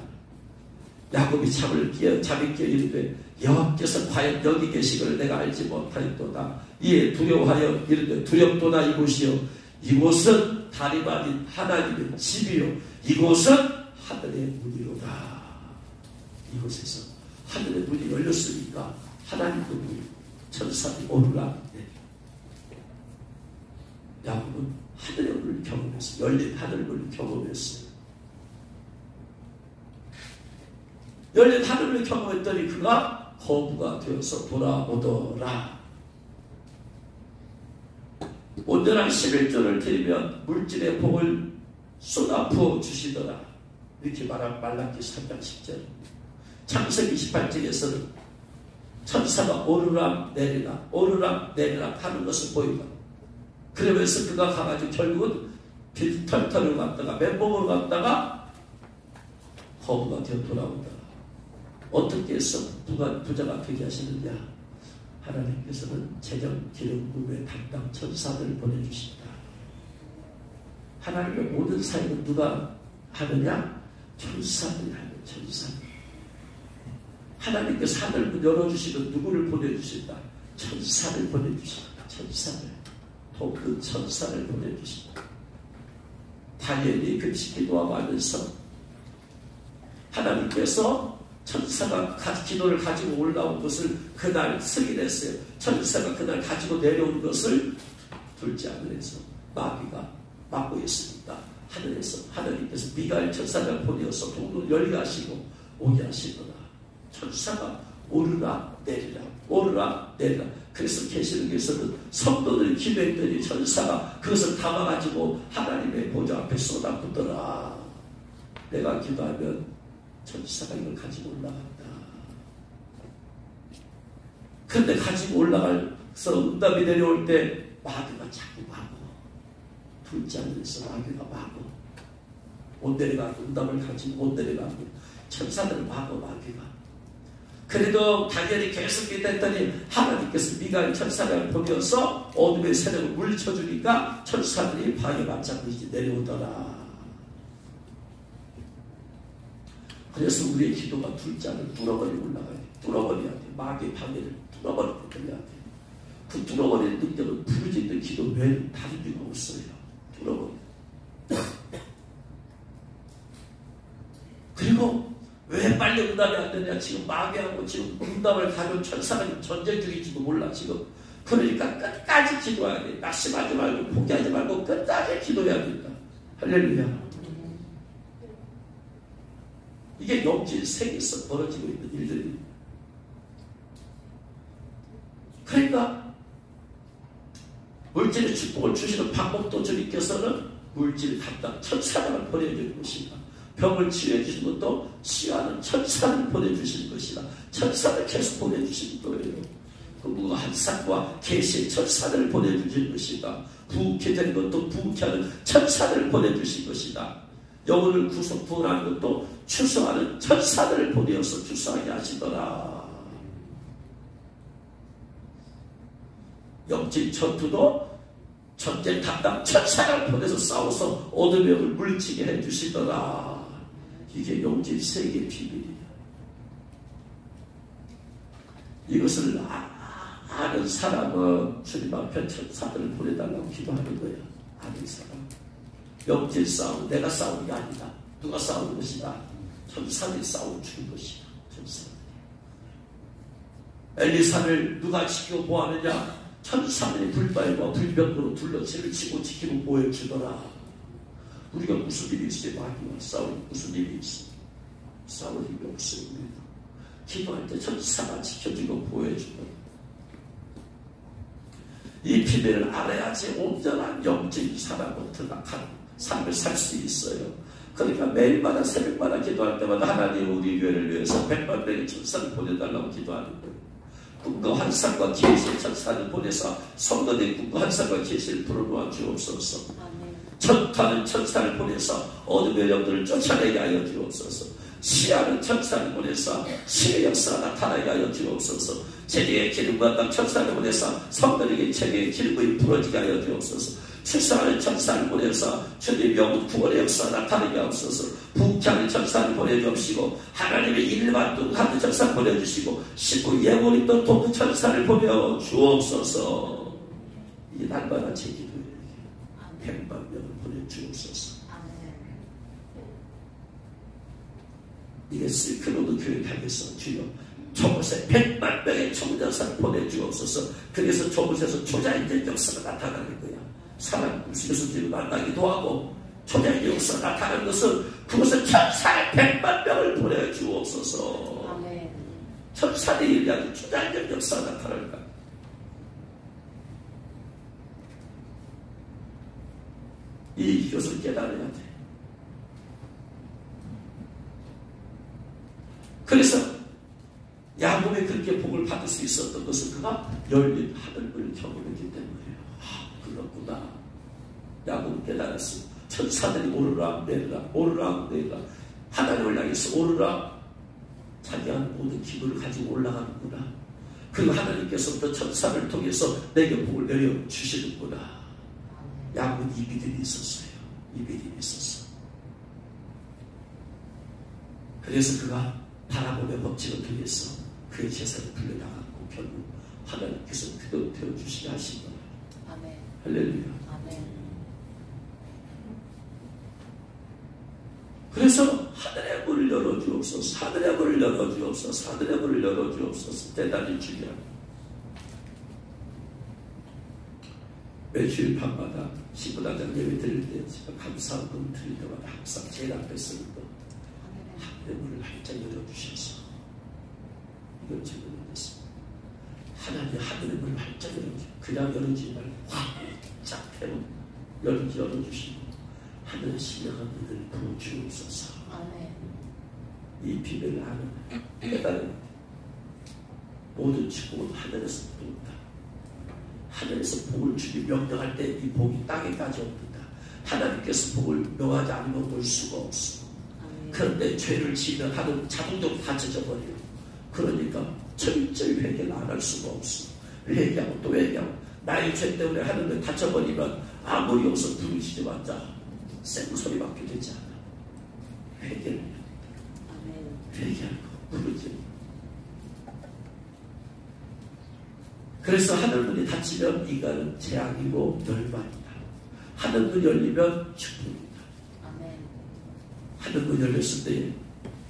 야곱이 잠이 깨어 이르되 여호와께서 과연 여기 계시기를 내가 알지 못하였도다. 이에 두려워하여 이르되 두렵도다. 이곳이요 이곳은 다름 아닌 하나님의 집이요 이곳은 하늘의 문이로다. 이곳에서 하늘의 문이 열렸으니까 하나님도 문이 천사들이 오르락 야곱은 하늘의 문을 경험했어요. 열린 하늘의 문을 경험했어요. 열린 하늘을 경험했더니 그가 거부가 되어서 돌아오더라. 온전한 11조를 드리면 물질의 복을 쏟아 부어 주시더라. 이렇게 말한 말라기 3장 10절. 창세기 28장에서는 천사가 오르락 내리락 오르락 내리락 하는 것을 보인다. 그러면서 그가 가가지고 결국은 털털을 갔다가 맨몸으로 갔다가 거부가 되어 돌아온다. 어떻게 해서 부자가 되게 하시느냐? 하나님께서는 재정 기름 부의 담당 천사들을 보내주신다. 하나님의 모든 사역은 누가 하느냐? 천사들이 하는 천사들. 하나님께서 하늘문 열어주시면 누구를 보내주신다? 천사를 보내주신다. 천사를. 돕는 천사를 보내주신다. 다니엘이 금식 기도하고 하면서 하나님께서 천사가 기도를 가지고 올라온 것을 그날 승인했어요. 천사가 그날 가지고 내려온 것을 둘째 하늘에서 마귀가 막고 있습니다. 하늘에서 하나님께서 미가엘 천사를 보내어서 동굴을 열게 하시고 오게 하시더라. 천사가 오르라 내리라 오르라 내리라. 그래서 계시록에서는 성도들이 기도했더니 천사가 그것을 담아가지고 하나님의 보좌 앞에 쏟아붓더라. 내가 기도하면 천사가 이걸 가지고 올라간다. 그런데 가지고 올라가서 응답이 내려올 때 마귀가 자꾸 막어. 둘째 하늘에서 마귀가 막어. 못 내려가고 응답을 가지고 못 내려가고 천사들을 막어 마귀가. 그래도 다니엘이 계속 기도했더니 하나님께서 미가엘 천사를 보내어서 어둠의 세력을 물리쳐주니까 천사들이 방해 맞잡고 이제 내려오더라. 그래서 우리의 기도가 둘째를 뚫어버리고 올라가야 돼. 뚫어버려야 돼. 마귀의 방해를 뚫어버리고 올려야 돼. 그 뚫어버리는 능력은 부르짖는 기도 외에는 다른 이유가 없어요. 뚫어버려. 그리고 왜 빨리 응답이 안 되냐? 지금 마귀하고 지금 응답을 가져온 천사가 지금 전쟁 중일지도 몰라 지금. 그러니까 끝까지 기도해야 돼. 낙심하지 말고 포기하지 말고 끝까지 기도해야 된다. 할렐루야. 이게 영질 세계에서 벌어지고 있는 일들입니다. 그러니까 물질의 축복을 주시는 방법도 주님께서는 물질 담당 천사를 보내주는 것이다. 병을 치유해 주시는 것도 치유하는 천사를 보내주시는 것이다. 천사를 계속 보내주시는 거예요. 그 무한상과 계시의 천사를 보내주시는 것이다. 부흥케 되는 것도 부흥케 하는 천사를 보내주신 것이다. 영혼을 구원하는 것도 추수하는 천사들을 보내어서 추수하게 하시더라. 영적 전투도 전쟁 담당 천사를 보내서 싸워서 어둠의 영을 물리치게 해주시더라. 이게 영적 세계의 비밀이야. 이것을 아는 사람은 주님 앞에 천사들을 보내달라고 기도하는 거야. 아는 사람. 영적 싸움, 내가 싸우는 게 아니다. 누가 싸우는 것이다. 천사들이 싸워주는 것이다. 천사들이. 엘리사를 누가 지키고 보호하느냐? 천사들이 불발과 불병으로 둘러치를 치고 지키고 보여주더라. 우리가 무슨 일이 있어요? 마귀와 싸울 무슨 일이 있어? 싸울 힘이 없어요. 우리도. 기도할 때 천사가 지켜주고 보여주더라. 이 비밀을 알아야지 온전한 영적인 사람으로 들어가는 삶을 살 수 있어요. 그러니까 매일마다 새벽마다 기도할 때마다 하나님 우리 교회를 위해서 100만 명의 천사를 보내달라고 기도하는 거예요. 꿈과 환상과 계시의 천사를 보내서 성도들의 꿈과 환상과 계시를 불어놓아 주옵소서. 전투하는 천사를 보내서 어둠의 영들을 쫓아내게 하여 주옵소서. 치하는 천사를 보내서 치의 역사가 나타나게 하여 주옵소서. 제리의 기름과 땅 천사를 보내서 성도에게 제리의 기름이 부러지게 하여 주옵소서. 출산하는 천사를 보내서 주님 영혼 구원의 역사가 나타나게 하옵소서. 부흥하는 천사를 보내주옵시고 하나님의 일반둥하는 천사를 보내주시고 신부 예물이 또 돕는 천사를 보내주옵소서. 이게 날마다 제 기도예요. 100만 명을 보내주옵소서. 이게 실크로드 교회 향해서 주여 저곳에 100만 명의 청년사를 보내주옵소서. 그래서 저곳에서 초자인의 역사가 나타나는 거야. 사람 꿈속에서 만나기도 하고 초자인의 역사가 나타나는 것은 그것은 천사의 100만 명을 보내주옵소서. 천사들이 일하는 초자인의 역사가 나타날까. 이것을 깨달아야 돼. 그래서 야곱이 그렇게 복을 받을 수 있었던 것은 그가 열린 하늘을 경험했기 때문이에요. 그렇구나. 야곱은 깨달았어. 천사들이 오르락 내리락 오르락 내리락 하나님을 향해서 오르락 자기가 모든 기분을 가지고 올라가는구나. 그리고 하나님께서부터 천사를 통해서 내게 복을 내려주시는구나. 야곱은 이 믿음이 있었어요. 이 믿음이 있었어. 그래서 그가 바라봄의 법칙을 통해서 그의 재산을 불려나갔고 결국 하나님께서 그대로 태워주시게 하신 거예요.
아멘.
할렐루야.
아멘.
그래서 하늘의 문을 열어주옵소서, 하늘의 문을 열어주옵소서, 하늘의 문을 열어주옵소서. 대단히 중요합니다. 매주일 밤마다 신부단장 예배 드릴 때 제가 감사한 금 드릴 때마다 항상 제일 앞에 쓰는 거 하늘의 문을 활짝 열어주셔서 이걸 제가 읽었습니다. 하나님의 하늘의 문을 활짝 열어주시고 그냥 열어주지 말고 활짝 열어주시고 하늘의 신령한 문을 부어주옵소서. 이 비밀을 아는 깨달은 모든 축복은 하늘에서 옵니다. 하늘에서 복을 주기 명령할 때 이 복이 땅에까지 옵니다. 하나님께서 복을 명하지 않으면 올 수가 없어. 그런데 죄를 지으면 하늘 자동적으로 닫혀져 버려요. 그러니까 철저히 회개를 안 할 수가 없어. 회개하고 또 회개하고 나의 죄 때문에 하늘에 닫혀버리면 아무리 여기서 부르짖어봤자 생소리밖에 되지 않아. 회개를 해야 돼. 회개하고 부르짖어. 그래서 하늘문이 닫히면 인간은 재앙이고 멸망이다. 하늘문 열리면 축복이다. 하늘문 열렸을 때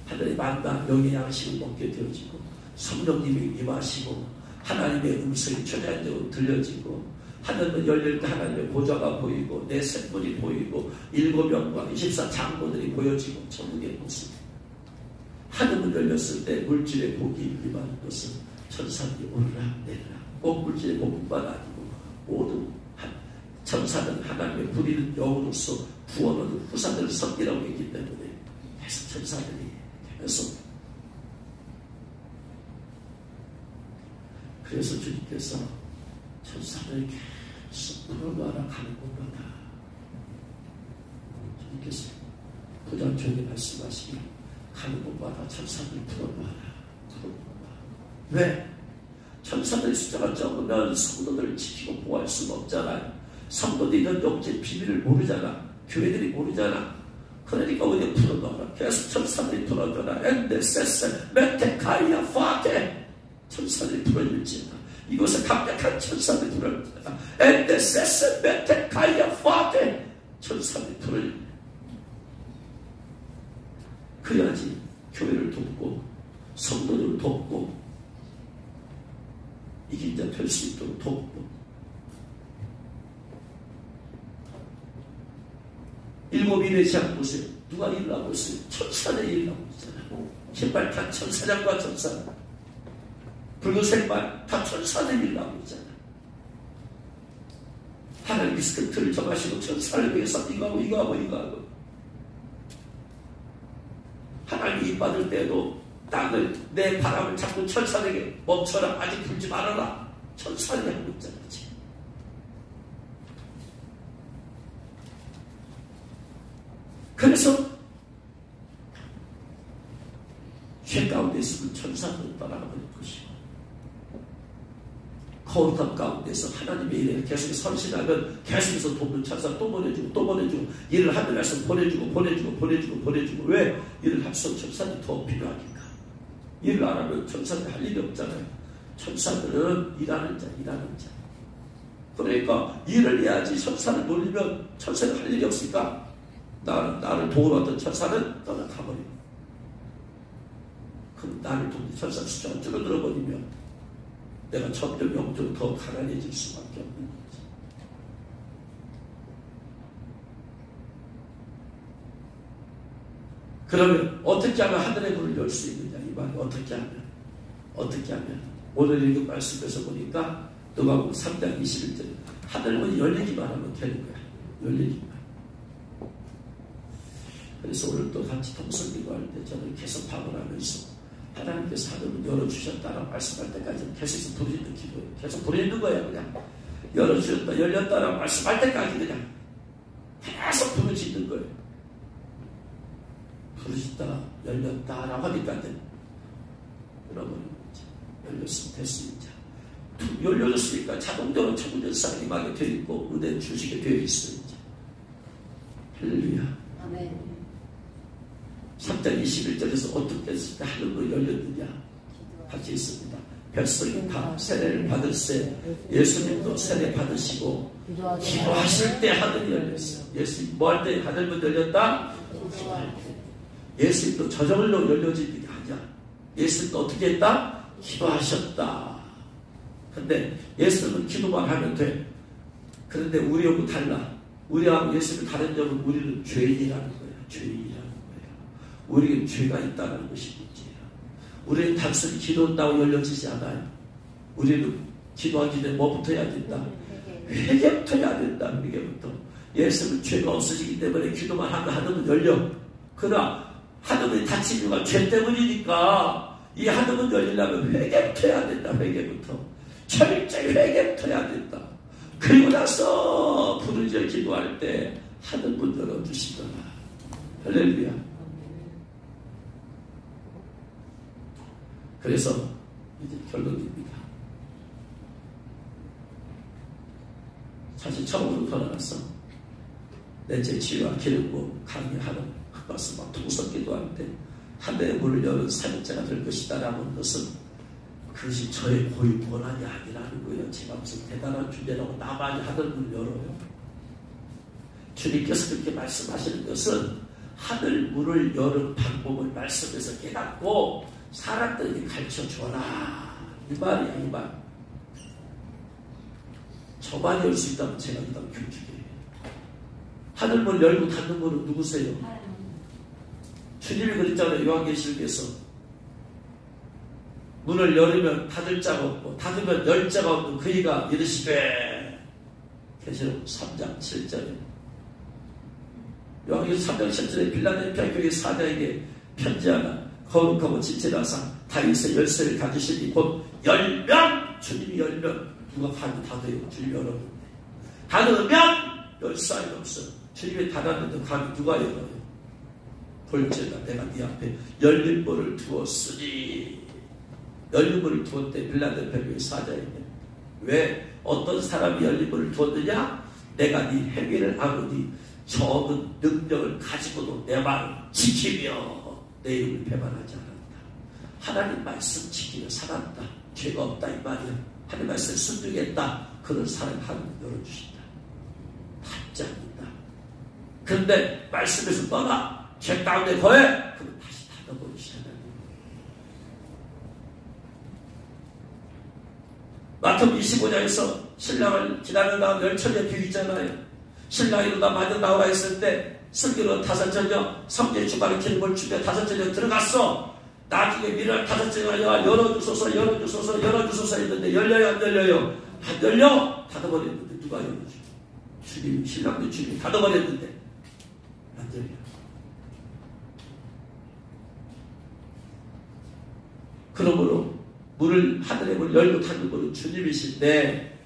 하늘의 만나 영의 양식을 먹게 되어지고 성령님이 임하시고 하나님의 음성이 초자연적으로 들려지고 하늘문 열릴 때 하나님의 보좌가 보이고 내 생물이 보이고 7영광 24장고들이 보여지고 천국의 모습. 하늘문 열렸을 때 물질의 복이 임하는 것은 천사들이 오르락 내리락 꼭 물질의 복뿐만 아니고 모든 천사는 하나님의 부리는 영으로서 구원하는 후사들을 섬기라고 했기 때문에 계속 천사들이 계속 그래서 주님께서 천사들이 계속 풀어놔라 가는 곳마다 주님께서 부장처에게 말씀하시길 가는 곳마다 천사들이 풀어놔라. 왜? 천사들의 숫자가 적으면 성도들을 지키고 보호할 수가 없잖아요. 성도들이 이런 영적 비밀을 모르잖아. 교회들이 모르잖아. 그러니까 어디 풀어놔라. 계속 천사들이 풀어줘라. 엔데세세 메테카이아 파테 천사들이 풀어줄지어다. 이곳에 강력한 천사들이 풀어줄지어다. 엔데세세 메테카이아 파테 천사들이 풀어줄지어다. 그래야지 교회를 돕고 성도들을 돕고 이긴 자 될 수 있도록 돕고 7일의 제약 보세요. 누가 일을 하고 있어요? 천사들이 일을 하고 있잖아요. 신발 다 천사장과 천사 붉은색 말 다 천사들이 일을 하고 있잖아요. 하나님께서 그 틀을 정하시고 천사를 위해서 이거 하고 하나님이 입 받을 때도 땅을 내 바람을 잡고 천사에게 멈춰라. 아직 불지 말아라. 천사에게 하고 있잖아. 그래서 죄 가운데 있으면 천사는 따라가버릴 것이고 거룩함 가운데서 하나님의 일에 계속 선신하면 계속해서 돕는 천사 또 보내주고 일을 하늘에서 보내주고 왜? 일을 할수록 천사들이 더 필요하니까. 일을 안 하면 천사들이 할 일이 없잖아요. 천사들은 일하는 자. 그러니까 일을 해야지 천사를 놀리면 천사는 할 일이 없으니까 나를 도우러 왔던 천사는 떠나가버리고 그럼 나를 돕는 천사 숫자가 줄어들어버리면 내가 점점 영적으로 더 가난해질 수밖에 없는 거지. 그러면 어떻게 하면 하늘의 문을 열 수 있느냐 이 말이 어떻게 하면 오늘 읽은 말씀에서 보니까 누가복음 3장 21절에 하늘 문이 열리기만 하면 되는 거야. 열리기만. 그래서 오늘 또 같이 통성기도할 때 저는 계속 방언하면서 하나님께서 하늘을 열어주셨다라고 말씀할 때까지 계속 부르짖는 기도예요. 계속 부르짖는 거예요. 그냥 열어주셨다 열렸다라고 말씀할 때까지 그냥 계속 부르짖는 거예요. 부르짖다가 열렸다라고 하니까 여러분 열렸으면 됐습니다. 열려졌으니까 자동적으로 천국전사가 임하게 되어 있고 은혜 주시게 되어 있어요. 할렐루야.
아멘.
3장 21절에서 어떻게 했을 때 하늘로 열렸느냐 같이 있습니다. 백성이 다 세례를 받을세 예수님도 세례 받으시고 기도하실 때 하늘이 열렸어요. 예수님 뭐 할 때 하늘문 열렸다? 기도할 때. 예수님도 저절로 열려진 게 아니야. 예수님도 어떻게 했다? 기도하셨다. 근데 예수님은 기도만 하면 돼. 그런데 우리하고 달라. 우리하고 예수님을 다른 점은 우리는 죄인이라는 거예요. 죄인이라는 거예요. 우리에게 죄가 있다는 것이 문제예요. 우리는 단순히 기도한다고 열려지지 않아요. 우리는 기도하기 전에 뭐부터 해야 된다? 회개부터 해야 된다. 회개부터. 예수님은 죄가 없어지기 때문에 기도만 하면 하늘은 열려. 그러나 하늘이 닫힌 이유가 죄 때문이니까 이 하늘은 열리려면 회개부터 해야 된다. 회개부터. 철저히 회개부터 해야 된다. 그리고 나서 부르짖어 기도할 때 하늘문 열어주시더라. 할렐루야. 그래서 이제 결론입니다. 사실 처음으로 돌아가서 넷째 치유와 기름부 강의하는 그것을 막 통성 기도할 때 하늘의 문을 여는 사역자가 될 것이다라는 것은 그것이 저의 고유 권한이 아니라는 거예요. 제가 무슨 대단한 주제라고 나만이 하늘문을 열어요. 주님께서 그렇게 말씀하시는 것은 하늘문을 여는 방법을 말씀에서 깨닫고 사람들에게 가르쳐줘라. 이 말이야, 이 말. 저만이 열 수 있다면 제가 이단 교주예요. 하늘문 열고 닫는 분은 누구세요? 주님이 그랬잖아요. 요한계시록에서 문을 열으면 닫을 자가 없고 닫으면 열 자가 없는 그이가 이르시되 계시록 3장 7절에 요한계시록 3장 7절에 빌라델피아 교회 사자에게 편지하나 거룩하고 진실하사 다윗의 열쇠를 가지시니 곧 열면 주님이 열면 누가 가면 닫아요. 주님이 열었는데 닫으면 열 사람이 없어요. 주님이 닫았는데 가면 누가 열어요? 볼지어다 내가 네 앞에 열린 문을 두었으니 열린 문을 두었대. 빌라델피아 교회 사자에게. 왜 어떤 사람이 열린 문을 두었느냐? 내가 네 행위를 아노니 적은 능력을 가지고도 내 말을 지키며 내 이름을 배반하지 않았다. 하나님 말씀 지키며 살았다. 죄가 없다 이 말이야. 하나님 말씀 순종했다. 그런 사람 하나님 열어주신다. 닫지 않는다. 그런데 말씀에서 떠나 죄 가운데 거해 그럼 다시 닫아버리시다. 마태복음 25장에서 신랑을 기다리는 다음 열처리의 비유 있잖아요. 신랑이 이러다 마저 나오라 했을 때 슬기로 다섯 저녁 성전에 주말에 기름을 주며 다섯 저녁 들어갔어. 나중에 미랄 다섯 저녁 열어주소서 열어주소서 열어주소서 했는데 열려요 안 열려요? 안 열려? 닫아버렸는데 누가 열어줘? 주님, 신랑도 주님 닫아버렸는데 안 열려. 그러므로 문을 하늘의 문을 열고 닫는 분은 주님이신데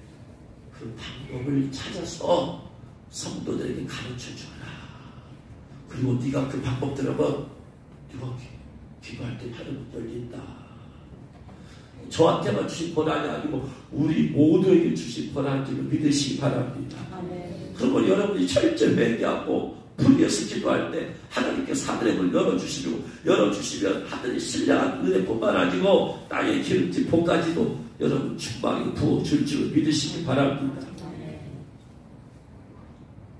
그 방법을 찾아서 성도들에게 가르쳐줘라. 그리고 네가 그 방법 들으면 네가 기도할 때 하늘문 열린다. 저한테만 주신 권한이 아니고 우리 모두에게 주신 권한인 줄 믿으시기 바랍니다. 그러면 여러분이 철저히 회개하고 불의해서 기도할 때 하나님께서 하늘의 문을 열어주시면 하늘이 신령한 은혜뿐만 아니고 땅의 기름진 복까지도 여러분 충만히 부어줄 줄 믿으시기 바랍니다.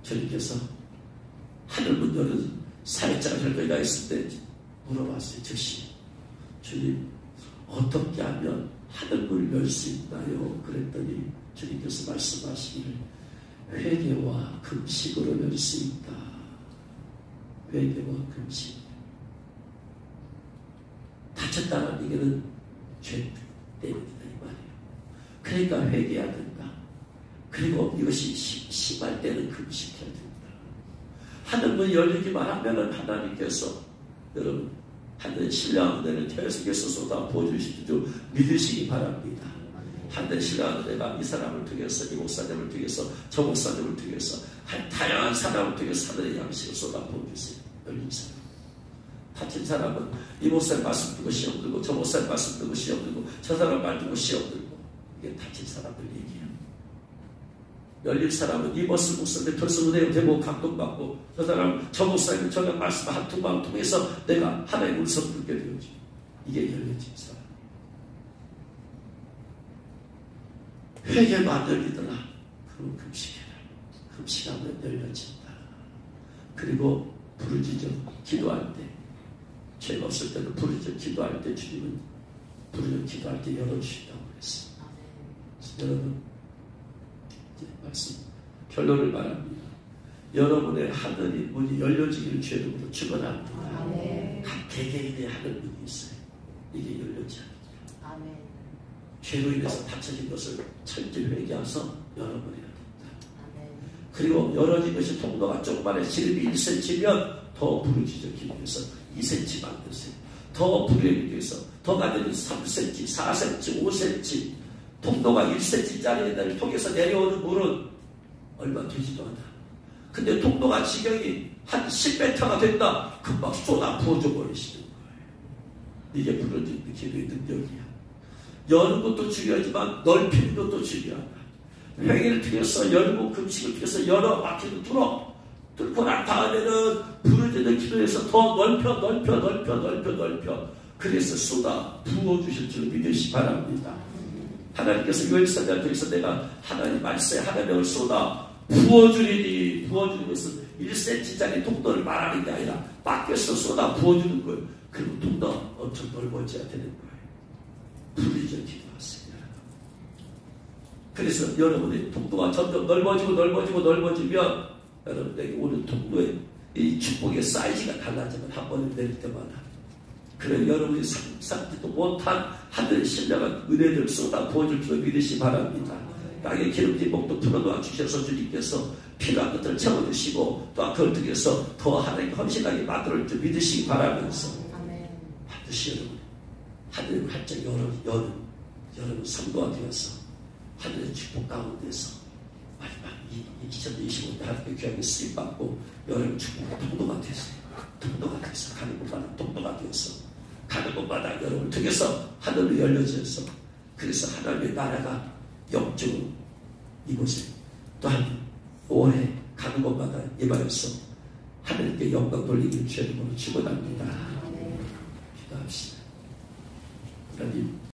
주님께서 하늘문 열은 사역자가 될 거가 있을 때 물어봤어요. 즉시 주님 어떻게 하면 하늘문을 열 수 있나요? 그랬더니 주님께서 말씀하시기를 회개와 금식으로 열 수 있다. 회개와 금식. 다쳤다는 얘기는 죄 때문이다 이 말이에요. 그러니까 회개해야 된다. 그리고 이것이 심할 때는 금식해야 된다. 하늘문이 열리기만 하면은 하나님께서 여러분 하늘 신령한 은혜를 계속해서 쏟아 부어주실 줄 믿으시기 바랍니다. 하늘 신령한 은혜가 이 사람을 통해서 이 목사님을 통해서 저 목사님을 통해서 다양한 사람을 통해서 하늘의 양식을 쏟아 부어주세요. 열린 사람. 다친 사람은 이 목사님 말씀 듣고 시험 들고 저 목사님 말씀 듣고 시험 들고 저 사람 말 듣고 시험 들고 이게 다친 사람들 얘기예요. 열린 사람은 이 모습 목사님 벌써 은혜를 되고 감동받고 저 사람 저 목사님 저녁 말씀 한 두 방 통해서 내가 하나님의 음성 듣게 되어지. 이게 열려진 사람. 회개도 안 열리더라. 그럼 금식해라. 금식하면 열려진다. 그리고 부르짖어 기도할 때 죄가 없을 때는 부르짖어 기도할 때 주님은 부르짖어 기도할 때 열어주신다고 그랬어요. 여러분 말씀 결론을 말합니다. 여러분의 하늘이 문이 열려지기를 주의 이름으로 축원합니다. 각 개개인의 하늘 문이 있어요. 이게 열려지 않습니다. 죄로 인해서 닫혀진 것을 철저히 회개해서 열어버려야 된다. 그리고 열어진 것이 통로가 조그만해 지름이 1cm면 더 부르짖어 기도해서 2cm 만드세요. 더 부르짖기 위해서 더 가져는 3cm, 4cm, 5cm 통로가 1cm짜리를 통해서 내려오는 물은 얼마 되지도 않아. 근데 통로가 지경이 한 10m가 된다. 금방 쏟아 부어줘 버리시는 거예요. 이게 부러지는 기도의 능력이야. 여는 것도 중요하지만 넓히는 것도 중요하다. 회개를 통해서 열고 금식을 통해서 열어 막히는 뚫고 난 다음에는 부르짖는 기도에서 더 넓혀 그래서 쏟아 부어주실 줄 믿으시 바랍니다. 하나님께서 요엘서를 통해서 내가 하나님 말씀에 하나님을 쏟아 부어주리니 부어주는 것은 1cm짜리 통로를 말하는 게 아니라 밖에서 쏟아 부어주는 거예요. 그리고 통로가 엄청 넓어져야 되는 거예요. 부르짖어 기도하세요. 그래서 여러분의 통로가 점점 넓어지면 여러분에게 오는 통로의 이 축복의 사이즈가 달라지면 한 번을 내릴 때마다 그런 여러분이 상상지도 못한 하늘의 신령한 은혜를 쏟아 부어줄 줄 믿으시 바랍니다. 땅에 기름진 목도 풀어놓아 주셔서 주님께서 필요한 것들을 채워주시고 또한 그걸 통해서 더 하나님께 헌신하게 만들 줄 믿으시기 바라면서 반드시 여러분 하늘을 활짝 여러분 성도가 되어서 하늘의 축복 가운데서 마지막 2025년 하나님의 귀하게 쓰임받고 여러분 축복 통로가 돼서 가는 곳마다 통로가 되어서 가는 곳마다 여러분을 통해서 하늘로 열려져서 그래서 하나님의 나라가 영적으로 이곳에 또한 올해 가는 곳마다 임하여서 하나님께 영광 돌리기를 주의 이름으로 축원합니다. 기도합시다.